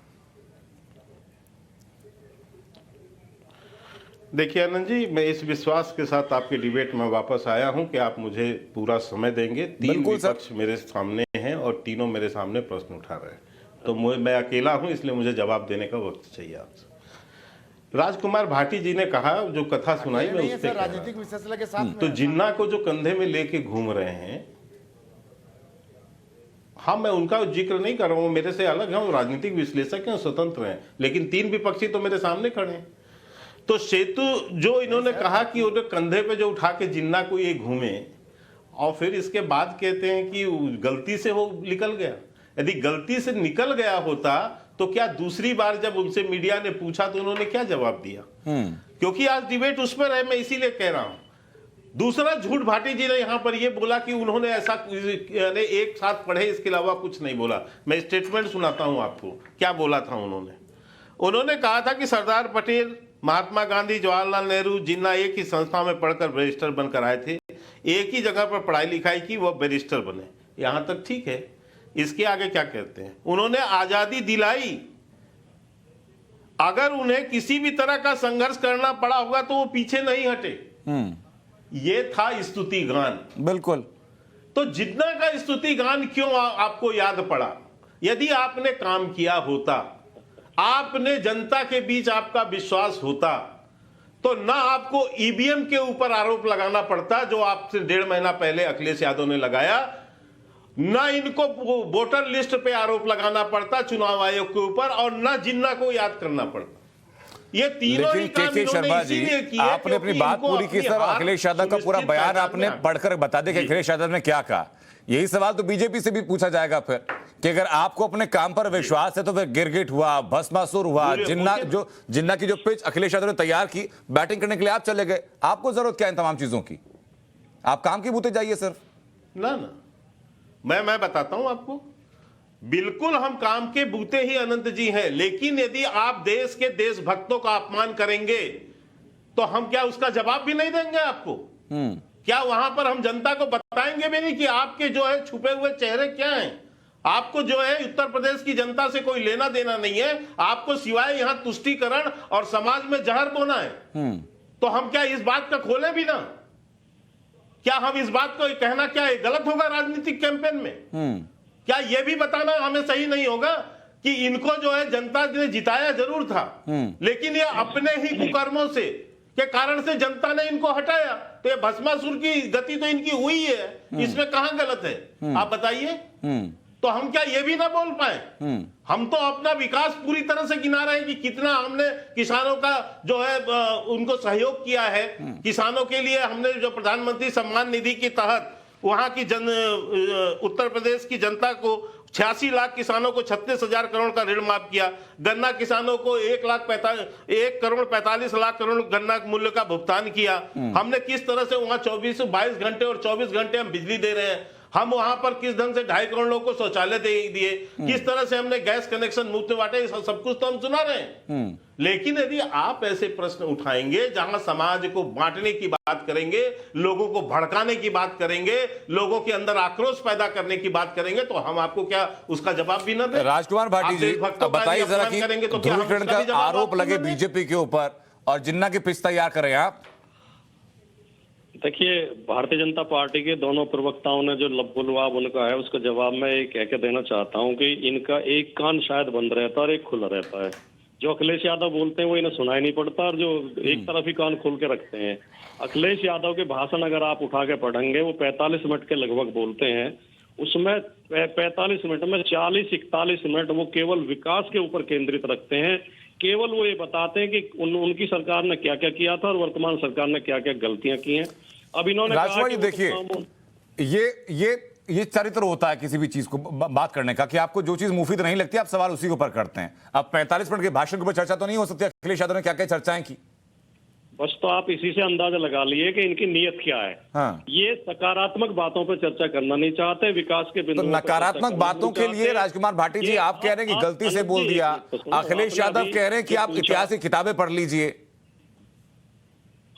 देखिए आनंद जी, मैं इस विश्वास के साथ आपके डिबेट में वापस आया हूं कि आप मुझे पूरा समय देंगे। 3 विपक्ष मेरे सामने हैं और तीनों मेरे सामने प्रश्न उठा रहे हैं, तो मैं अकेला हूं, इसलिए मुझे जवाब देने का वक्त चाहिए आपसे। राजकुमार भाटी जी ने कहा, जो कथा सुनाई मैं उस पर राजनीतिक विश्लेषण के साथ तो जिन्ना को जो कंधे में लेके घूम रहे हैं, हाँ मैं उनका जिक्र नहीं कर रहा हूँ, मेरे से अलग है, वो राजनीतिक विश्लेषक हैं, स्वतंत्र हैं, लेकिन 3 विपक्षी तो मेरे सामने खड़े हैं। तो सेतु जो इन्होंने कहा कि उन्हें कंधे पे जो उठा के जिन्ना को ये घूमे, और फिर इसके बाद कहते हैं कि गलती से वो निकल गया। यदि गलती से निकल गया होता तो क्या दूसरी बार जब उनसे मीडिया ने पूछा तो उन्होंने क्या जवाब दिया? क्योंकि आज डिबेट उस पर है, मैं इसीलिए कह रहा हूं। दूसरा झूठ भाटी जी ने यहां पर यह बोला कि उन्होंने ऐसा एक साथ पढ़े, इसके अलावा कुछ नहीं बोला। मैं स्टेटमेंट सुनाता हूं आपको, क्या बोला था उन्होंने कहा था कि सरदार पटेल, महात्मा गांधी, जवाहरलाल नेहरू, जिन्ना एक ही संस्था में पढ़कर बैरिस्टर बनकर आए थे, एक ही जगह पर पढ़ाई लिखाई की, वो बैरिस्टर बने। यहां तक ठीक है। इसके आगे क्या कहते हैं? उन्होंने आजादी दिलाई, अगर उन्हें किसी भी तरह का संघर्ष करना पड़ा होगा तो वो पीछे नहीं हटे। ये था स्तुति गान। बिल्कुल। तो जिन्ना का स्तुति गान क्यों आपको याद पड़ा? यदि आपने काम किया होता, आपने जनता के बीच आपका विश्वास होता, तो ना आपको ईवीएम के ऊपर आरोप लगाना पड़ता जो आपसे 1.5 महीना पहले अखिलेश यादव ने लगाया, ना इनको वोटर लिस्ट पे आरोप लगाना पड़ता चुनाव आयोग के ऊपर, और ना जिन्ना को याद करना पड़ता। ये तीनों ही काम इन्होंने इसीलिए किए। आपने अपनी बात पूरी की सर। अखिलेश यादव का पूरा बयान आपने पढ़कर बता दिया कि अखिलेश यादव ने क्या कहा। यही सवाल तो बीजेपी से भी पूछा जाएगा फिर, कि अगर आपको अपने काम पर विश्वास है तो फिर गिरगिट हुआ, भस्मासुर हुआ, जिन्ना की जो पिच अखिलेश यादव ने तैयार की बैटिंग करने के लिए आप चले गए। आपको जरूरत क्या है इन तमाम चीजों की? आप काम की बूते जाइए सिर्फ। ना मैं बताता हूं आपको, बिल्कुल हम काम के बूते ही अनंत जी हैं, लेकिन यदि आप देश के देशभक्तों का अपमान करेंगे तो हम क्या उसका जवाब भी नहीं देंगे आपको? क्या वहां पर हम जनता को बताएंगे भी नहीं कि आपके जो है छुपे हुए चेहरे क्या हैं? आपको जो है उत्तर प्रदेश की जनता से कोई लेना देना नहीं है, आपको सिवाय यहां तुष्टीकरण और समाज में जहर बोना है। तो हम क्या इस बात का खोले भी ना? क्या हम इस बात को कहना क्या है गलत होगा राजनीतिक कैंपेन में? क्या यह भी बताना हमें सही नहीं होगा कि इनको जो है जनता ने जिताया जरूर था, लेकिन ये अपने ही कुकर्मों से के कारण से जनता ने इनको हटाया, तो ये भस्मासुर की गति तो इनकी हुई है, इसमें कहां गलत है? आप बताइए। तो हम क्या ये भी ना बोल पाए? हम तो अपना विकास पूरी तरह से गिना रहे हैं कि कितना हमने किसानों का जो है उनको सहयोग किया है। किसानों के लिए हमने जो प्रधानमंत्री सम्मान निधि के तहत वहां की उत्तर प्रदेश की जनता को 86 लाख किसानों को 36,000 करोड़ का ऋण माफ किया। गन्ना किसानों को 1,45 लाख करोड़ गन्ना मूल्य का भुगतान किया। हमने किस तरह से वहां 22 घंटे और 24 घंटे हम बिजली दे रहे हैं। हम वहां पर किस ढंग से 2.5 करोड़ लोगों को शौचालय दिए, किस तरह से हमने गैस कनेक्शन मुफ्त बांटे, सब कुछ तो हम सुना रहे हैं। लेकिन यदि आप ऐसे प्रश्न उठाएंगे जहां समाज को बांटने की बात करेंगे, लोगों को भड़काने की बात करेंगे, लोगों के अंदर आक्रोश पैदा करने की बात करेंगे, तो हम आपको क्या उसका जवाब भी न दें? राजकुमार भाटी जी बताइए जरा कि ध्रुवीकरण का आरोप लगे बीजेपी के ऊपर और जिन्ना की पिच तैयार करें आप। देखिए, भारतीय जनता पार्टी के दोनों प्रवक्ताओं ने जो लब्बुलवाब उनका है उसका जवाब मैं कह के देना चाहता हूं कि इनका एक कान शायद बंद रहता है और एक खुला रहता है। जो अखिलेश यादव बोलते हैं वो इन्हें सुनाई नहीं पड़ता, और जो एक तरफ ही कान खोल के रखते हैं। अखिलेश यादव के भाषण अगर आप उठा के पढ़ेंगे, वो 45 मिनट के लगभग बोलते हैं। उसमें 45 मिनट में 40-41 मिनट वो केवल विकास के ऊपर केंद्रित रखते हैं। केवल वो ये बताते हैं कि उनकी सरकार ने क्या क्या किया था और वर्तमान सरकार ने क्या क्या गलतियां की हैं। अब इन्होंने राजवाड़ी देखिए, ये चरित्र होता है किसी भी चीज को बात करने का, कि आपको जो चीज मुफीद नहीं लगती आप सवाल उसी के ऊपर करते हैं। अब 45 मिनट के भाषण के ऊपर चर्चा तो नहीं हो सकती अखिलेश यादव ने क्या क्या चर्चाएं की? बस तो आप इसी से अंदाजा लगा लिए कि इनकी नीयत क्या है। हाँ। ये सकारात्मक बातों पर चर्चा करना नहीं चाहते, विकास के बिंदु। तो नकारात्मक बातों के लिए राजकुमार भाटी जी आप कह रहे हैं कि गलती से बोल दिया, अखिलेश यादव कह रहे हैं कि आप इतिहास की किताबें पढ़ लीजिए।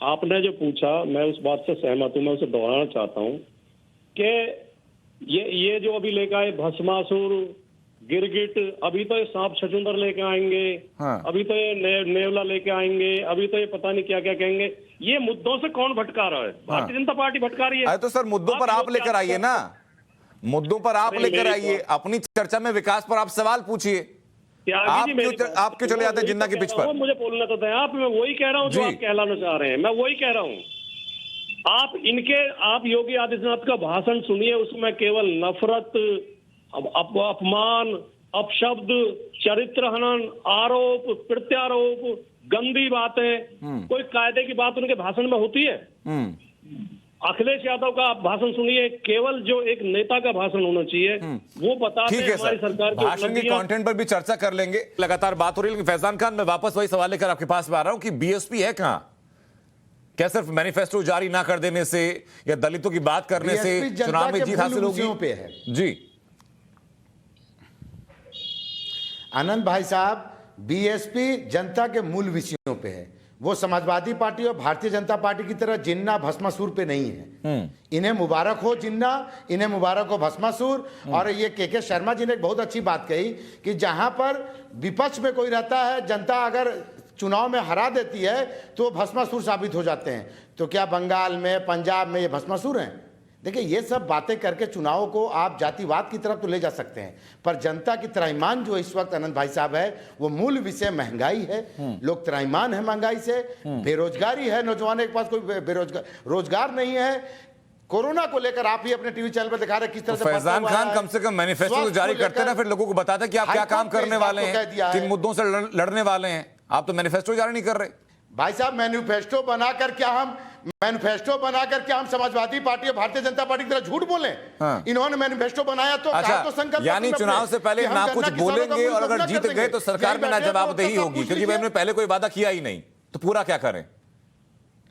आपने जो पूछा मैं उस बात से सहमत हूं, मैं उसे दोहराना चाहता हूं कि ये जो अभी लेकर आए भस्मासुर, गिरगिट, अभी तो ये सांप छछूंदर लेके आएंगे। हाँ। अभी तो ये नेवला लेके आएंगे, अभी तो ये पता नहीं क्या क्या कहेंगे। ये मुद्दों से कौन भटका रहा है? भारतीय जनता पार्टी भटका रही है। अरे तो सर मुद्दों पर आप लेकर आइए ना, मुद्दों पर आप लेकर आइए, अपनी चर्चा में विकास पर आप सवाल पूछिए। आप क्यों चले जाते हैं जिन्ना के पिच पर? मुझे बोलना तो है, आप मैं वही कह रहा हूँ जो आप कहलाना चाह रहे हैं, मैं वही कह रहा हूँ। आप योगी आदित्यनाथ का भाषण सुनिए, उसमें केवल नफरत, अपमान, अपशब्द, चरित्र हनन, आरोप प्रत्यारोप, गंदी बातें, कोई कायदे की बात उनके भाषण में होती है? अखिलेश यादव का आप भाषण सुनिए, केवल जो एक नेता का भाषण होना चाहिए वो बताते हैं हमारी सरकार की भाषण के कंटेंट पर भी चर्चा कर लेंगे। लगातार बात हो रही है। फैजान खान, मैं वापस वही सवाल लेकर आपके पास में आ रहा हूं कि बीएसपी है कहां? क्या सिर्फ मैनिफेस्टो जारी ना कर देने से या दलितों की बात करने से चुनाव में जीत हासिल होगी? जी आनंद भाई साहब, बीएसपी जनता के मूल विषयों पे है। वो समाजवादी पार्टी और भारतीय जनता पार्टी की तरह जिन्ना भस्मासुर पे नहीं है। इन्हें मुबारक हो जिन्ना, इन्हें मुबारक हो भस्मासुर। और ये के शर्मा जी ने एक बहुत अच्छी बात कही कि जहां पर विपक्ष में कोई रहता है, जनता अगर चुनाव में हरा देती है तो भस्मासुर साबित हो जाते हैं। तो क्या बंगाल में, पंजाब में ये भस्मासुर हैं? देखिए, ये सब बातें करके चुनाव को आप जातिवाद की तरफ तो ले जा सकते हैं, पर जनता की त्राहिमाम जो इस वक्त आनंद भाई साहब है, वो मूल विषय महंगाई है। लोग त्राहिमाम है महंगाई से, बेरोजगारी है, नौजवानों के पास कोई रोजगार नहीं है। कोरोना को लेकर आप ही अपने टीवी चैनल पर दिखा रहे किस तरह से फैजान खान कम से कम मैनिफेस्टो जारी करते ना, फिर लोगों को बताते कि आप क्या काम करने वाले हैं, किन मुद्दों से लड़ने वाले हैं। आप तो मैनिफेस्टो जारी नहीं कर रहे। भाई साहब, मैनिफेस्टो बनाकर क्या हम समाजवादी पार्टी और भारतीय जनता पार्टी की तरह झूठ बोले? हाँ। इन्होंने मैनिफेस्टो बनाया तो अच्छा, संकल्प, यानी चुनाव से पहले ना कुछ बोलेंगे और अगर जीत गए तो सरकार में ना जवाबदेही होगी, क्योंकि भाई हमने पहले कोई वादा किया ही नहीं, तो पूरा क्या करें?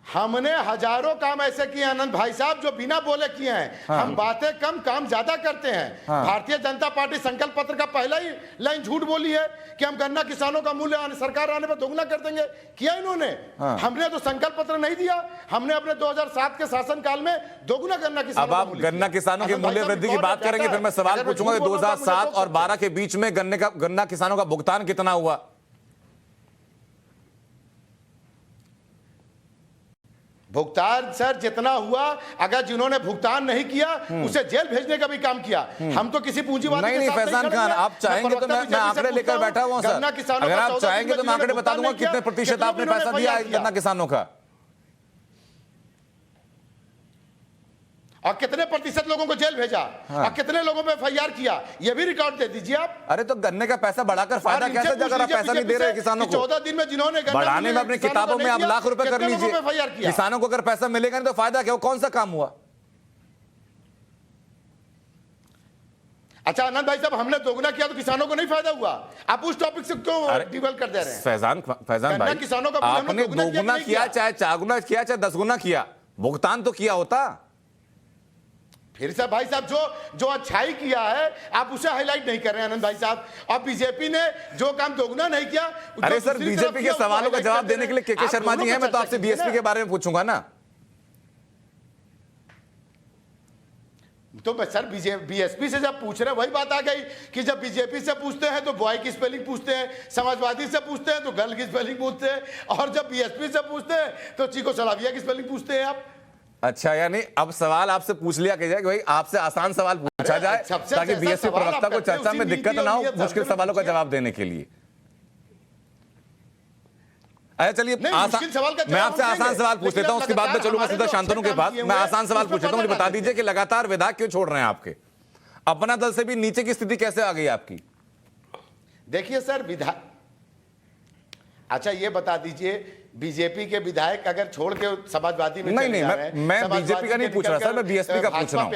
हमने हजारों काम ऐसे किए आनंद भाई साहब जो बिना बोले किए हैं। हाँ। हम बातें कम काम ज्यादा करते हैं। हाँ। भारतीय जनता पार्टी संकल्प पत्र का पहला ही लाइन झूठ बोली है कि हम गन्ना किसानों का मूल्य सरकार आने पर दोगुना कर देंगे। किया इन्होंने। हाँ। हमने तो संकल्प पत्र नहीं दिया, हमने अपने 2007 के शासनकाल में दोगुना गन्ना किसानों। अब आप गन्ना किसानों के मूल्य वृद्धि की बात करेंगे, फिर मैं सवाल पूछूंगा 2007 और 12 के बीच में गन्ना किसानों का भुगतान कितना हुआ? भुगतान सर जितना हुआ, अगर जिन्होंने भुगतान नहीं किया उसे जेल भेजने का भी काम किया। हम तो किसी पूंजीवादी नहीं फैजान खान, आप चाहेंगे तो मैं आंकड़े लेकर बैठा हुआ सर। अगर आप चाहेंगे तो मैं आंकड़े बता दूंगा कितने प्रतिशत आपने पैसा दिया है गन्ना किसानों का, और कितने प्रतिशत लोगों को जेल भेजा। हाँ। और कितने लोगों पे एफआईआर किया, ये भी रिकॉर्ड दे दीजिए आप। अरे तो गन्ने का पैसा बढ़ाकर फायदा कैसे, अगर आप पैसा नहीं दे रहे किसानों को? 14 दिन में जिन्होंने बढ़ाने में अपनी किताबों में आप लाख रुपए कर लीजिए, किसानों को अगर पैसा मिलेगा नहीं तो फायदा क्या? कौन सा काम हुआ? अच्छा आनंद भाई साहब, हमने दोगुना किया तो किसानों को नहीं फायदा हुआ? आप उस टॉपिक से क्यों डिवेल कर दे रहे हैं? फैजान भाई, किसानों का आपने दोगुना किया, चाहे 4 गुना किया, चाहे 10 गुना किया, भुगतान तो किया होता। फिर से भाई साहब जो अच्छाई किया है आप उसे हाईलाइट नहीं कर रहे हैं आनंद भाई साहब। और बीजेपी ने जो काम दोगुना नहीं किया। अरे सर, बीजेपी के सवालों का जवाब देने के लिए के शर्मा जी हैं, मैं तो आपसे बीएसपी के बारे में पूछूंगा ना। तो सर बीएसपी से जब पूछ रहे, वही बात आ गई कि जब बीजेपी से पूछते हैं तो बॉय की स्पेलिंग पूछते हैं, समाजवादी से पूछते हैं तो गर्ल की स्पेलिंग पूछते हैं, और जब बीएसपी से पूछते हैं तो चीको सलाविया की स्पेलिंग पूछते हैं आप। अच्छा, यानी अब सवाल आपसे पूछ लिया कि भाई आपसे आसान सवाल पूछा जाए ताकि बीएसपी प्रवक्ता को चर्चा में दिक्कत ना हो मुश्किल सवालों का जवाब देने के लिए। अच्छा चलिए मैं आपसे आसान सवाल पूछ लेता हूं, उसके बाद मैं चलूंगा सीधा शांतनु के पास। मैं आसान सवाल पूछ लेता हूं, मुझे बता दीजिए कि लगातार विधायक क्यों छोड़ रहे हैं आपके? अपना दल से भी नीचे की स्थिति कैसे आ गई आपकी? देखिए सर, विधायक, अच्छा ये बता दीजिए, बीजेपी के विधायक अगर छोड़ के समाजवादी में नहीं मैं बीजेपी का नहीं पूछ रहा सर, मैं बीएसपी का पूछ रहा हूं।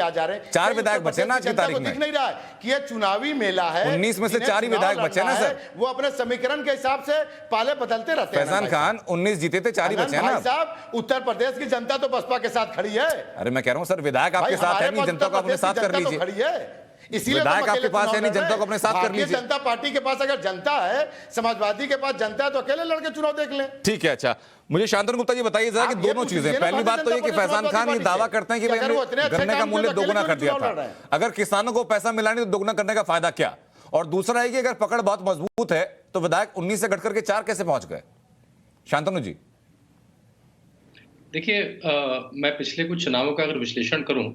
4 विधायक बचे ना आज की तारीख में। दिख नहीं रहा है कि ये चुनावी मेला है। 19 में से 4 ही विधायक बचे ना सर। वो अपने समीकरण के हिसाब से पाले बदलते रहते हैं। फैजान खान 19 जीते थे, 4 ही बचे हैं ना साहब। उत्तर प्रदेश की जनता तो बसपा के साथ खड़ी है। अरे मैं कह रहा हूं सर, विधायक आपके साथ है नहीं, जनता को अपने साथ कर लीजिए। खड़ी है, इसीलिए विधायक आपके पास है नहीं, जनता को अपने साथ कर लीजिए। जनता पार्टी के पास अगर जनता है, समाजवादी के पास जनता है, तो अकेले लड़के चुनाव देख लें। ठीक है। अच्छा मुझे शांतनु गुप्ता जी बताइए जरा कि दोनों चीजें, पहली बात तो ये कि फैजान खान ये दावा करते हैं कि गन्ने का मूल्य दोगुना कर दिया था, अगर किसानों को पैसा मिला नहीं तो दोगुना करने का फायदा क्या? और दूसरा है कि अगर पकड़ बहुत मजबूत है तो विधायक 19 से घट करके 4 कैसे पहुंच गए? शांतनु जी। देखिए, मैं पिछले कुछ चुनावों का अगर विश्लेषण करूं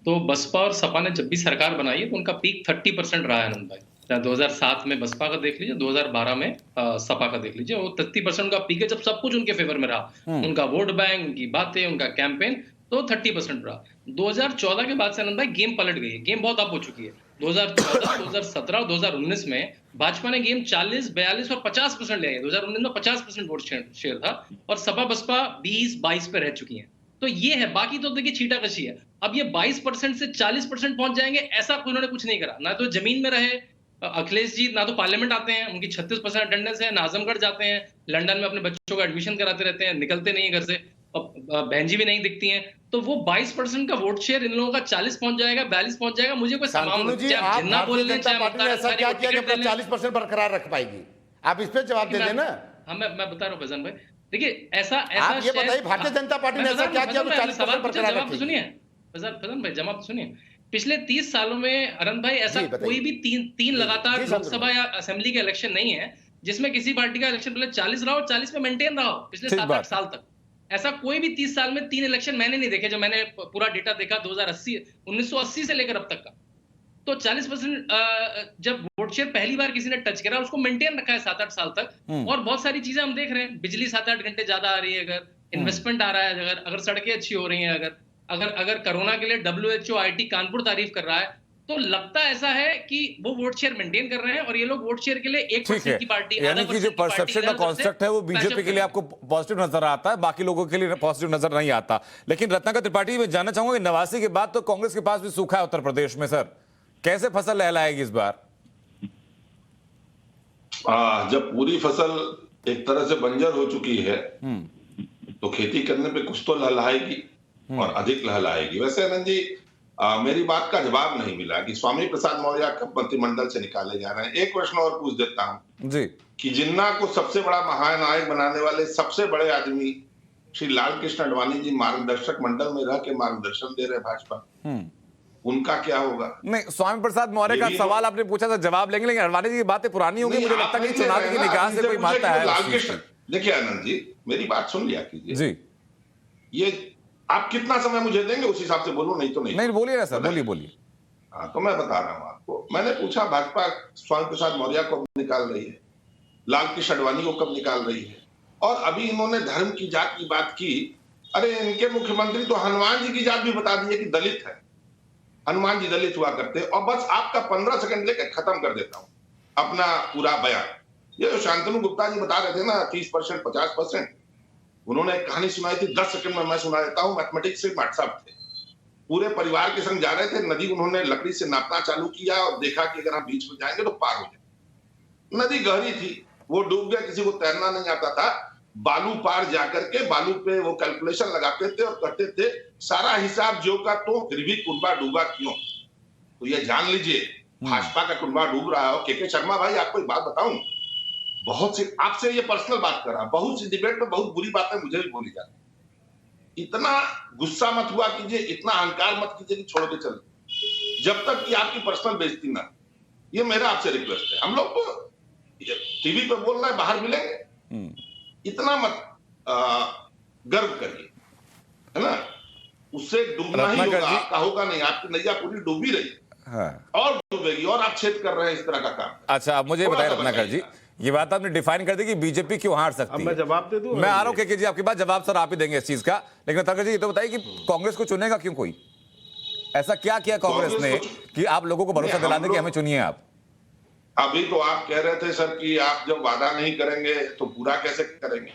तो बसपा और सपा ने जब भी सरकार बनाई है तो उनका पीक 30% रहा है आनंद भाई। 2007 में बसपा का देख लीजिए, 2012 में सपा का देख लीजिए, वो 30% का पीक है जब सब कुछ उनके फेवर में रहा। उनका वोट बैंक, उनकी बातें, उनका कैंपेन, तो 30% रहा। 2014 के बाद से आनंद भाई गेम पलट गई है, गेम बहुत अप हो चुकी है। 2014, 2017 और 2019 में भाजपा ने गेम 40, 42 और 50% लिया है। 2019 में 50% वोट शेयर था और सपा बसपा 20-22 पे रह चुकी है। तो ये है, बाकी तो देखिए छीटाकशी है। अब ये 22% से 40% पहुंच जाएंगे, ऐसा उन्होंने कुछ नहीं करा। ना तो जमीन में रहे अखिलेश जी, ना तो पार्लियामेंट आते हैं, उनकी 36% अटेंडेंस है, ना आजमगढ़ जाते हैं, लंदन में अपने बच्चों का एडमिशन कराते रहते हैं, निकलते नहीं है घर से, बहन जी भी नहीं दिखती हैं। तो वो 22% का वोट शेयर इन लोगों का 40 पहुंच जाएगा, 42 पहुंच जाएगा। मुझे कोई जिन्ना बोल रहे हैं ऐसा क्या किया कि अपना 40% बरकरार रख पाएगी? आप इस पे जवाब दे देना। हाँ, मैं बता रहा हूँ फैजान भाई। देखिए ऐसा आप ये बताइए, भारतीय जनता पार्टी ने ऐसा क्या किया तो 40% बरकरार रखेगी? सुनिए फैजान भाई, जवाब सुनिए। पिछले 30 सालों में अरन भाई ऐसा कोई भी तीन लगातार लोकसभा या असेंबली के इलेक्शन नहीं है जिसमें किसी पार्टी का इलेक्शन पहले 40 रहा हो, 40 में मेंटेन रहा हो पिछले 7-8 साल तक। ऐसा कोई भी 30 साल में 3 इलेक्शन मैंने नहीं देखे, जो मैंने पूरा डेटा देखा 1980 से लेकर अब तक का। तो 40% जब वोट शेयर पहली बार किसी ने टच करा, उसको मेंटेन रखा है 7-8 साल तक। और बहुत सारी चीजें हम देख रहे हैं, बिजली 7-8 घंटे ज्यादा आ रही है, अगर इन्वेस्टमेंट आ रहा है, अगर सड़कें अच्छी हो रही हैं, अगर कोरोना के लिए WHO IIT कानपुर तारीफ कर रहा है, तो लगता ऐसा है कि वो वोट शेयर मेंटेन कर रहे हैं और ये लोग वोट शेयर के लिए 1% की पार्टी, यानी कि जो परसेप्शन का कॉन्सेप्ट है वो बीजेपी के लिए आपको पॉजिटिव नजर आता है, बाकी लोगों के लिए पॉजिटिव नजर नहीं आता। लेकिन रत्नाकर त्रिपाठी, मैं जानना चाहूंगा कि 89 के बाद तो कांग्रेस के पास भी सूखा है उत्तर प्रदेश में, सर कैसे फसल लहलाएगी इस बार? जब पूरी फसल एक तरह से बंजर हो चुकी है तो खेती करने पे कुछ तो लहलाएगी और अधिक लहलाएगी। वैसे आनंद जी, मेरी बात का जवाब नहीं मिला कि स्वामी प्रसाद मौर्य कब मंत्रिमंडल से निकाले जा रहे हैं। एक प्रश्न और पूछ देता हूं जी, कि जिन्ना को सबसे बड़ा महानायक बनाने वाले सबसे बड़े आदमी श्री लाल कृष्ण आडवाणी जी मार्गदर्शक मंडल में रह के मार्गदर्शन दे रहे भाजपा, उनका क्या होगा? नहीं, स्वामी प्रसाद मौर्य का सवाल आपने पूछा था, जवाब लेंगे, लेकिन आडवाणी जी की बातें पुरानी होंगी, मुझे लगता है कि चुनाव की निगाह से कोई मानता है। लाल कृष्ण, देखिए आनंद जी, मेरी बात सुन लिया कीजिए जी। ये आप कितना समय मुझे देंगे उस हिसाब से बोलो, नहीं तो नहीं बोलिए ना सर, बोलिए। हाँ, तो मैं बता रहा हूँ आपको। मैंने पूछा भाजपा स्वामी प्रसाद मौर्य को निकाल रही है, लाल कृष्ण आडवाणी को कब निकाल रही है, और अभी इन्होंने धर्म की जात की बात की। अरे इनके मुख्यमंत्री तो हनुमान जी की जात भी बता दिए कि दलित है, हनुमान जी दलित हुआ करते। और बस आपका 15 सेकंड लेकर खत्म कर देता हूं अपना पूरा बयान। ये जो शांतनु गुप्ता जी बता रहे थे ना 30%, 50%, उन्होंने एक कहानी सुनाई थी, 10 सेकंड में मैं सुना देता हूँ। मैथमेटिक्स से व्हाट्सएप थे, पूरे परिवार के संग जा रहे थे, नदी उन्होंने लकड़ी से नापना चालू किया और देखा कि अगर हम बीच में जाएंगे तो पार हो जाए। नदी गहरी थी, वो डूब गया, किसी को तैरना नहीं आता था। बालू पार जाकर के बालू पे वो कैलकुलेशन लगाते थे और कहते थे सारा हिसाब जो का तो फिर भी कुंबा डूबा क्यों। तो ये जान लीजिए, भाजपा का कुंबा डूब रहा है। के शर्मा भाई, आपको एक बात बताऊं, बहुत सी आपसे ये पर्सनल बात कर रहा, बहुत सी डिबेट में बहुत बुरी बातें मुझे भी बोली जाती। इतना गुस्सा मत हुआ कीजिए, इतना अहंकार मत कीजिए कि छोड़ के चले, जब तक कि आपकी पर्सनल बेइज्जती ना। ये मेरा आपसे रिक्वेस्ट है। हम लोग तो टीवी पे बोल रहे हैं, बाहर मिलेंगे, इतना मत गर्व करिए, है ना। उससे डूबना ही होगा, आपका होगा नहीं। आपकी नैया पूरी डूबी रही है और डूबेगी, और आप छेद कर रहे हैं इस तरह का काम। अच्छा, आप मुझे बताइए रत्नाकर जी, ये बात आपने डिफाइन कर दी कि बीजेपी क्यों हार सकती अब है। मैं जवाब दे दूं? मैं आ रहा हूं केके जी आपके पास, जवाब सर आप ही देंगे इस चीज का। लेकिन रत्नाकर जी ये तो बताइए कि कांग्रेस को चुनेगा क्यों कोई? ऐसा क्या किया कांग्रेस ने कि आप लोगों को भरोसा दिला दें कि हमें चुनिए आप? अभी तो आप कह रहे थे सर कि आप जब वादा नहीं करेंगे तो पूरा कैसे करेंगे।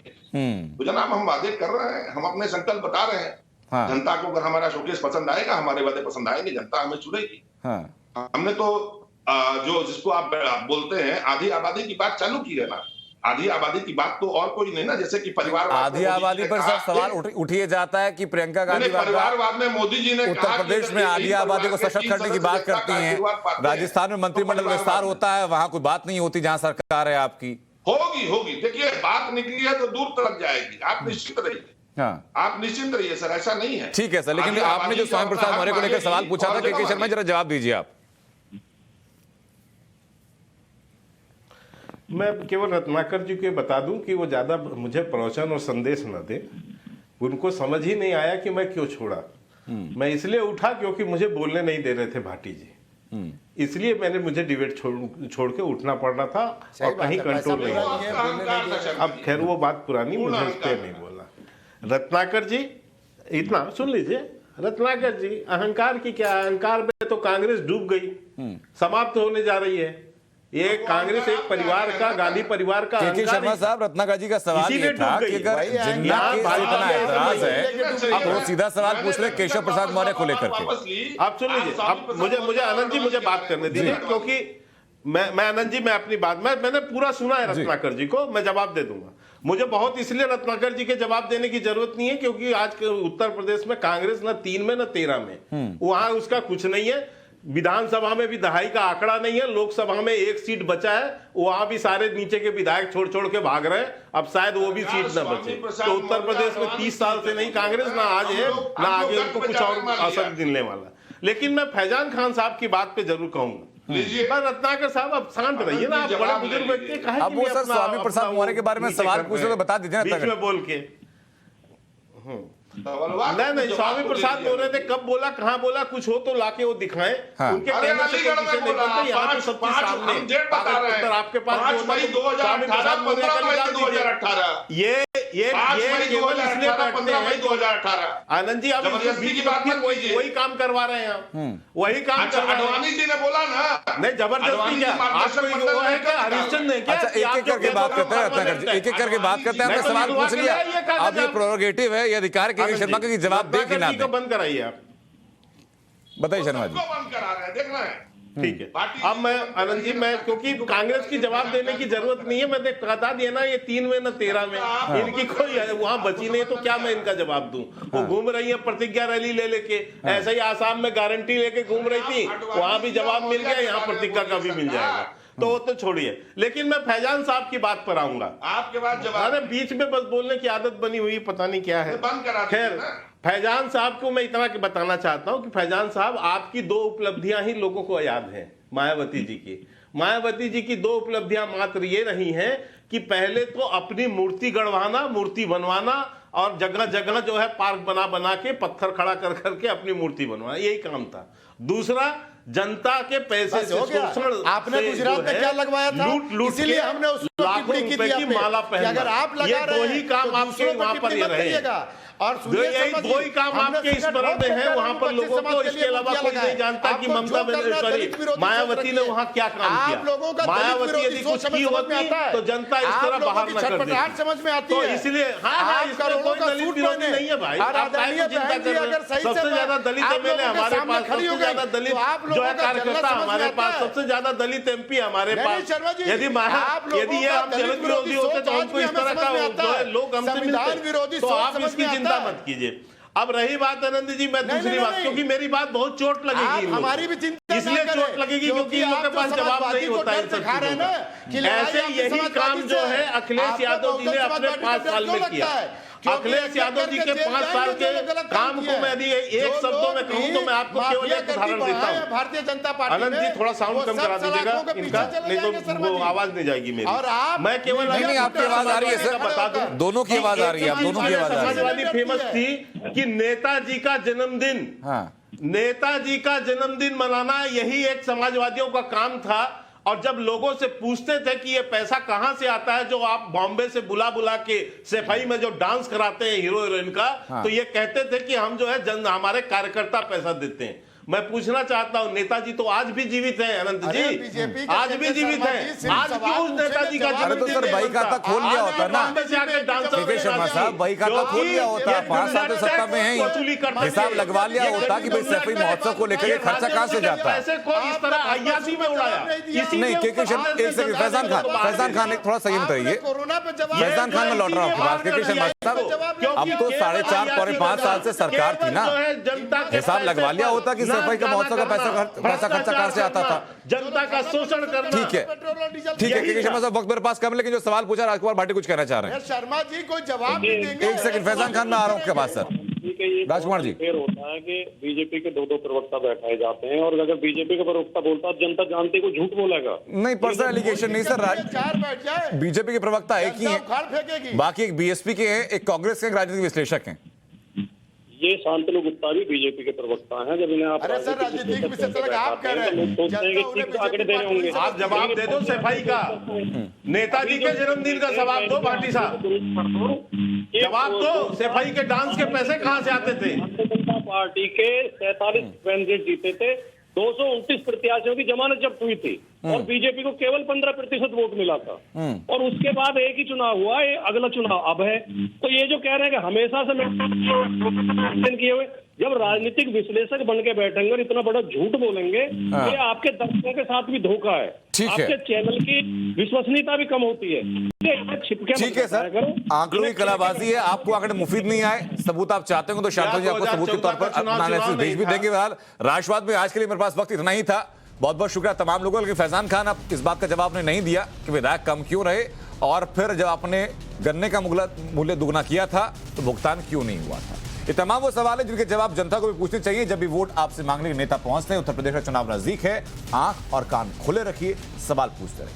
तो जनाब हम वादे कर रहे हैं, हम अपने संकल्प बता रहे हैं। हाँ। जनता को अगर हमारा शोकेस पसंद आएगा, हमारे वादे पसंद आएंगे, जनता हमें चुनेगी। हाँ। हमने तो जो जिसको आप बोलते हैं आधी आबादी की बात चालू की है ना। आधी आबादी की बात तो और कोई नहीं ना, जैसे कि परिवार आधी आबादी पर सब सवाल उठिए जाता है कि प्रियंका गांधी परिवारवाद में मोदी जी ने उत्तर प्रदेश में आधी आबादी को सशक्त करने की बात करती हैं। राजस्थान में मंत्रिमंडल विस्तार होता है, वहां कोई बात नहीं होती जहां सरकार है आपकी। होगी देखिए, बात निकली है तो दूर तक जाएगी, आप निश्चित रहिए। हाँ, आप निश्चिंत रहिए सर, ऐसा नहीं है। ठीक है सर, लेकिन आपने जो स्वामी प्रसाद मौर्य को लेकर सवाल पूछा था केके शर्मा, जरा जवाब दीजिए आप। मैं केवल रत्नाकर जी को बता दूं कि वो ज्यादा मुझे प्रवचन और संदेश न दे। उनको समझ ही नहीं आया कि मैं क्यों छोड़ा। मैं इसलिए उठा क्योंकि मुझे बोलने नहीं दे रहे थे भाटी जी, इसलिए मैंने मुझे डिबेट छोड़ के उठना पड़ रहा था और कहीं कंट्रोल नहीं। अब खैर वो बात पुरानी, मुझे उस पर नहीं बोलना। रत्नाकर जी इतना सुन लीजिए, रत्नाकर जी अहंकार की क्या, अहंकार में तो कांग्रेस डूब गई, समाप्त होने जा रही है। ये कांग्रेस एक परिवार का, गांधी परिवार का केके शर्मा साहब, रत्नाकर जी का सवाल ये था कि अगर जिन्ना के इतना एतराज है, अब वो सीधा सवाल पूछ रहे केशव प्रसाद मौर्य को लेकर के। आप सुन लीजिए, अब मुझे आनंद जी मुझे बात करने दीजिए, क्योंकि मैं आनंद जी मैं अपनी बात मैंने पूरा सुना है रत्नाकर जी को, मैं जवाब दे दूंगा। मुझे बहुत इसलिए रत्नाकर जी के जवाब देने की जरूरत नहीं है क्योंकि आज उत्तर प्रदेश में कांग्रेस न 3 में न 13 में, वहां उसका कुछ नहीं है। विधानसभा में भी दहाई का आंकड़ा नहीं है, लोकसभा में 1 सीट बचा है, वहां भी सारे नीचे के विधायक छोड़ के भाग रहे हैं। अब शायद वो भी सीट न बचे। तो उत्तर प्रदेश में 30 साल से नहीं कांग्रेस ना आज है ना आगे उनको कुछ और असर मिलने वाला। लेकिन मैं फैजान खान साहब की बात पे जरूर कहूंगा। पर रत्नाकर साहब अब शांत रहिए ना, आप बड़े बुजुर्ग व्यक्ति कहे। अब वो सर स्वामी प्रसाद मौर्य के बारे में सवाल पूछ रहे, बता दीजिए बीच में बोल के। नहीं, स्वामी प्रसाद मौर्य ने कब बोला, कहां बोला, कुछ हो तो लाके वो दिखाएं। उनके कहने से कोई विषय नहीं बनता, यहाँ तो सबके सामने उत्तर आपके पास। स्वामी प्रसाद मौर्य का ये केवल इसलिए बैठते हैं 2018 आनंद जी, आप वही काम करवा रहे हैं, वही काम करवा रहे हैं। अडवाणी जी ने बोला ना, नहीं जबरदस्ती क्या, आपको वो है क्या, हरिश्चंद्र ने क्या? अच्छा, एक-एक करके बात करते हैं रत्नाकर जी, एक-एक करके बात करते हैं। आपने सवाल पूछ लिया, अब ये प्रोरोगेटिव है, ये अधिकार के शर्मा का जवाब दे कि ना दे। बंद कराइए आप, बताइए शर्मा जी। बंद करा रहे हैं, देख रहे हैं। ठीक है, अब मैं आनंद जी मैं क्योंकि कांग्रेस की जवाब देने की जरूरत नहीं है, मैंने बता दिया ना, ये 3 में न 13 में इनकी कोई वहां बची नहीं, तो क्या मैं इनका जवाब दूं? वो घूम रही है प्रतिज्ञा रैली ले लेके, ऐसे ही आसाम में गारंटी लेके घूम रही थी, वहां भी जवाब मिल गया, यहाँ प्रतिज्ञा का भी मिल जाएगा। तो वो तो छोड़िए, लेकिन मैं फैजान साहब की बात पर आऊंगा। आपके बाद जवाब, अरे बीच में बस बोलने की आदत बनी हुई, पता नहीं क्या है। खैर, फैजान साहब को मैं इतना बताना चाहता हूं कि फैजान साहब आपकी 2 उपलब्धियां ही लोगों को याद हैं मायावती जी की। मायावती जी की 2 उपलब्धियां मात्र ये रही हैं कि पहले तो अपनी मूर्ति गढ़वाना, मूर्ति बनवाना और जगह जगह जो है पार्क बना के पत्थर खड़ा कर करके अपनी मूर्ति बनवाना, यही काम था। दूसरा, जनता के पैसे से शोषण, आपने गुजरात में क्या लगवाया था, लूट इसीलिए हमने उसको लाखों रुपए की माला पहना। अगर आप लगा रहे हैं, 2 ही काम आपके वहां पर ये रहे, और 2 ही काम आपके स्मरण में है वहां पर लोगों को। इसके अलावा कोई नहीं जानता कि ममता बनर्जी मायावती ने वहां क्या काम किया। मायावती यदि कुछ की होती तो जनता इस तरह बाहर न कर देती, समझ में आती है। तो इसलिए इसमें कोई दलित विरोधी नहीं है भाई, आप चिंता कर रहे हैं। सबसे ज्यादा दलित एमएलए हमारे पास, सबसे ज्यादा दलित जो है कार्यकर्ता हमारे पास, सबसे ज्यादा दलित एमपी हमारे पास। यदि ये हम दलित विरोधी होते तो हमको इस तरह का लोग हमसे मिलते, तो आप इसकी चिंता मत कीजिए। अब रही बात आनंद जी, मैं दूसरी बात, क्योंकि मेरी बात बहुत चोट लगेगी, हमारी भी चिंता इसलिए चोट लगेगी क्योंकि इन लोगों के पास जवाब नहीं होता है इन सब चीजों का। ऐसे यही काम जो है अखिलेश यादव जी ने अपने 5 साल में किया। अखिलेश यादव जी के 5 साल के काम को मैं यदि एक शब्दों में कहूं तो मैं आपको केवल एक उदाहरण देता हूं। भारतीय जनता पार्टी, आनंद जी थोड़ा साउंड कम करा दीजिएगा इनका, नहीं तो वो आवाज नहीं जाएगी मेरी। और आप, मैं केवल नहीं, आपकी आवाज आ रही है सर, बता दूं, दोनों की आवाज आ रही है, आप दोनों की आवाज आ रही है। समाजवादी फेमस थी कि नेताजी का जन्मदिन, नेताजी का जन्मदिन मनाना यही एक समाजवादियों का काम था। और जब लोगों से पूछते थे कि ये पैसा कहां से आता है जो आप बॉम्बे से बुला बुला के सफाई में जो डांस कराते हैं हीरो हीरोइन का, तो ये कहते थे कि हम जो है हमारे कार्यकर्ता पैसा देते हैं। मैं पूछना चाहता हूं, नेताजी तो आज भी जीवित हैं अनंत जी, आज भी जीवित हैं। आज क्यों उस नेताजी का अरे तो सर बही खाता खोल लिया होता ना, के शर्मा साहब, बही खाता खोल लिया होता, 5 साल से सत्ता में है, हिसाब लगवा लिया होता कि भाई सफाई महोत्सव को लेकर के खर्चा कहां से जाता है। पैसे को इस तरह अय्यासी में उड़ाया। नहीं के शर्मा, एक सेकंड, फैजान खान एक थोड़ा सही बताइए। फैजान खान में लौट रहा हूँ बात। के शर्मा साहब, अब तो 4.5 पौने 5 साल से सरकार थी ना, हिसाब लगवा लिया होता कि सफाई का महोत्सव का पैसा खर्चा कहां से आता था। जनता का शोषण करना। ठीक है के शर्मा साहब, वक्त मेरे पास कम, लेकिन जो सवाल पूछा राजकुमार भाटी कुछ कहना चाह रहे हैं। शर्मा जी कोई जवाब नहीं देंगे। एक सेकंड, फैजान खान में आ रहा हूं आपके पास सर। राजकुमार जी, फिर होता है कि बीजेपी के 2 प्रवक्ता बैठाए जाते हैं, और अगर बीजेपी का प्रवक्ता बोलता है जनता जानती को झूठ बोलेगा। नहीं, पर्सनल एलिगेशन नहीं सर। बीजेपी के प्रवक्ता एक ही है, बाकी एक बीएसपी के हैं, एक कांग्रेस के, एक राजनीतिक विश्लेषक हैं। ये शांतनु गुप्ता भी बीजेपी के प्रवक्ता हैं। जब इन्हें आप अरे सर राजनीतिक विश्लेषक आप कह रहे हैं, आंकड़े दे रहे होंगे। आप जवाब दे दो सफाई का, नेताजी के जन्मदिन का जवाब दो भाटी साहब, जवाब दो। सफाई के डांस के पैसे कहां से आते थे? भारतीय जनता पार्टी के 47 कैंडिडेट जीते थे, 229 प्रत्याशियों की जमानत जब्त हुई थी, और बीजेपी को केवल 15% वोट मिला था। और उसके बाद एक ही चुनाव हुआ, ये अगला चुनाव अब है। तो ये जो कह रहे हैं कि हमेशा से किए हुए, जब राजनीतिक विश्लेषक बन के बैठेंगे और इतना बड़ा झूठ बोलेंगे, ये आपके दर्शकों के साथ भी धोखा है। आपके चैनल की विश्वसनीयता भी कम होती है। ठीक है सर, आंकड़ों की कलाबाजी है। आपको आंकड़े मुफीद नहीं आए, सबूत आप चाहते हो तो शांत जी आपको सबूत के तौर पर अपना एनालिसिस भेज भी देंगे। फिलहाल राष्ट्रवाद में आज के लिए मेरे पास वक्त इतना ही था। बहुत बहुत शुक्रिया तमाम लोगों। लेकिन फैजान खान, आप इस बात का जवाब ने नहीं दिया कि विधायक कम क्यों रहे, और फिर जब आपने गन्ने का मूल्य दुगना किया था तो भुगतान क्यों नहीं हुआ था। ये तमाम वो सवाल है जिनके जवाब जनता को भी पूछने चाहिए जब भी वोट आपसे मांगने के नेता पहुंचते हैं। उत्तर प्रदेश का चुनाव नजदीक है, आंख और कान खुले रखिए, सवाल पूछते रहिए।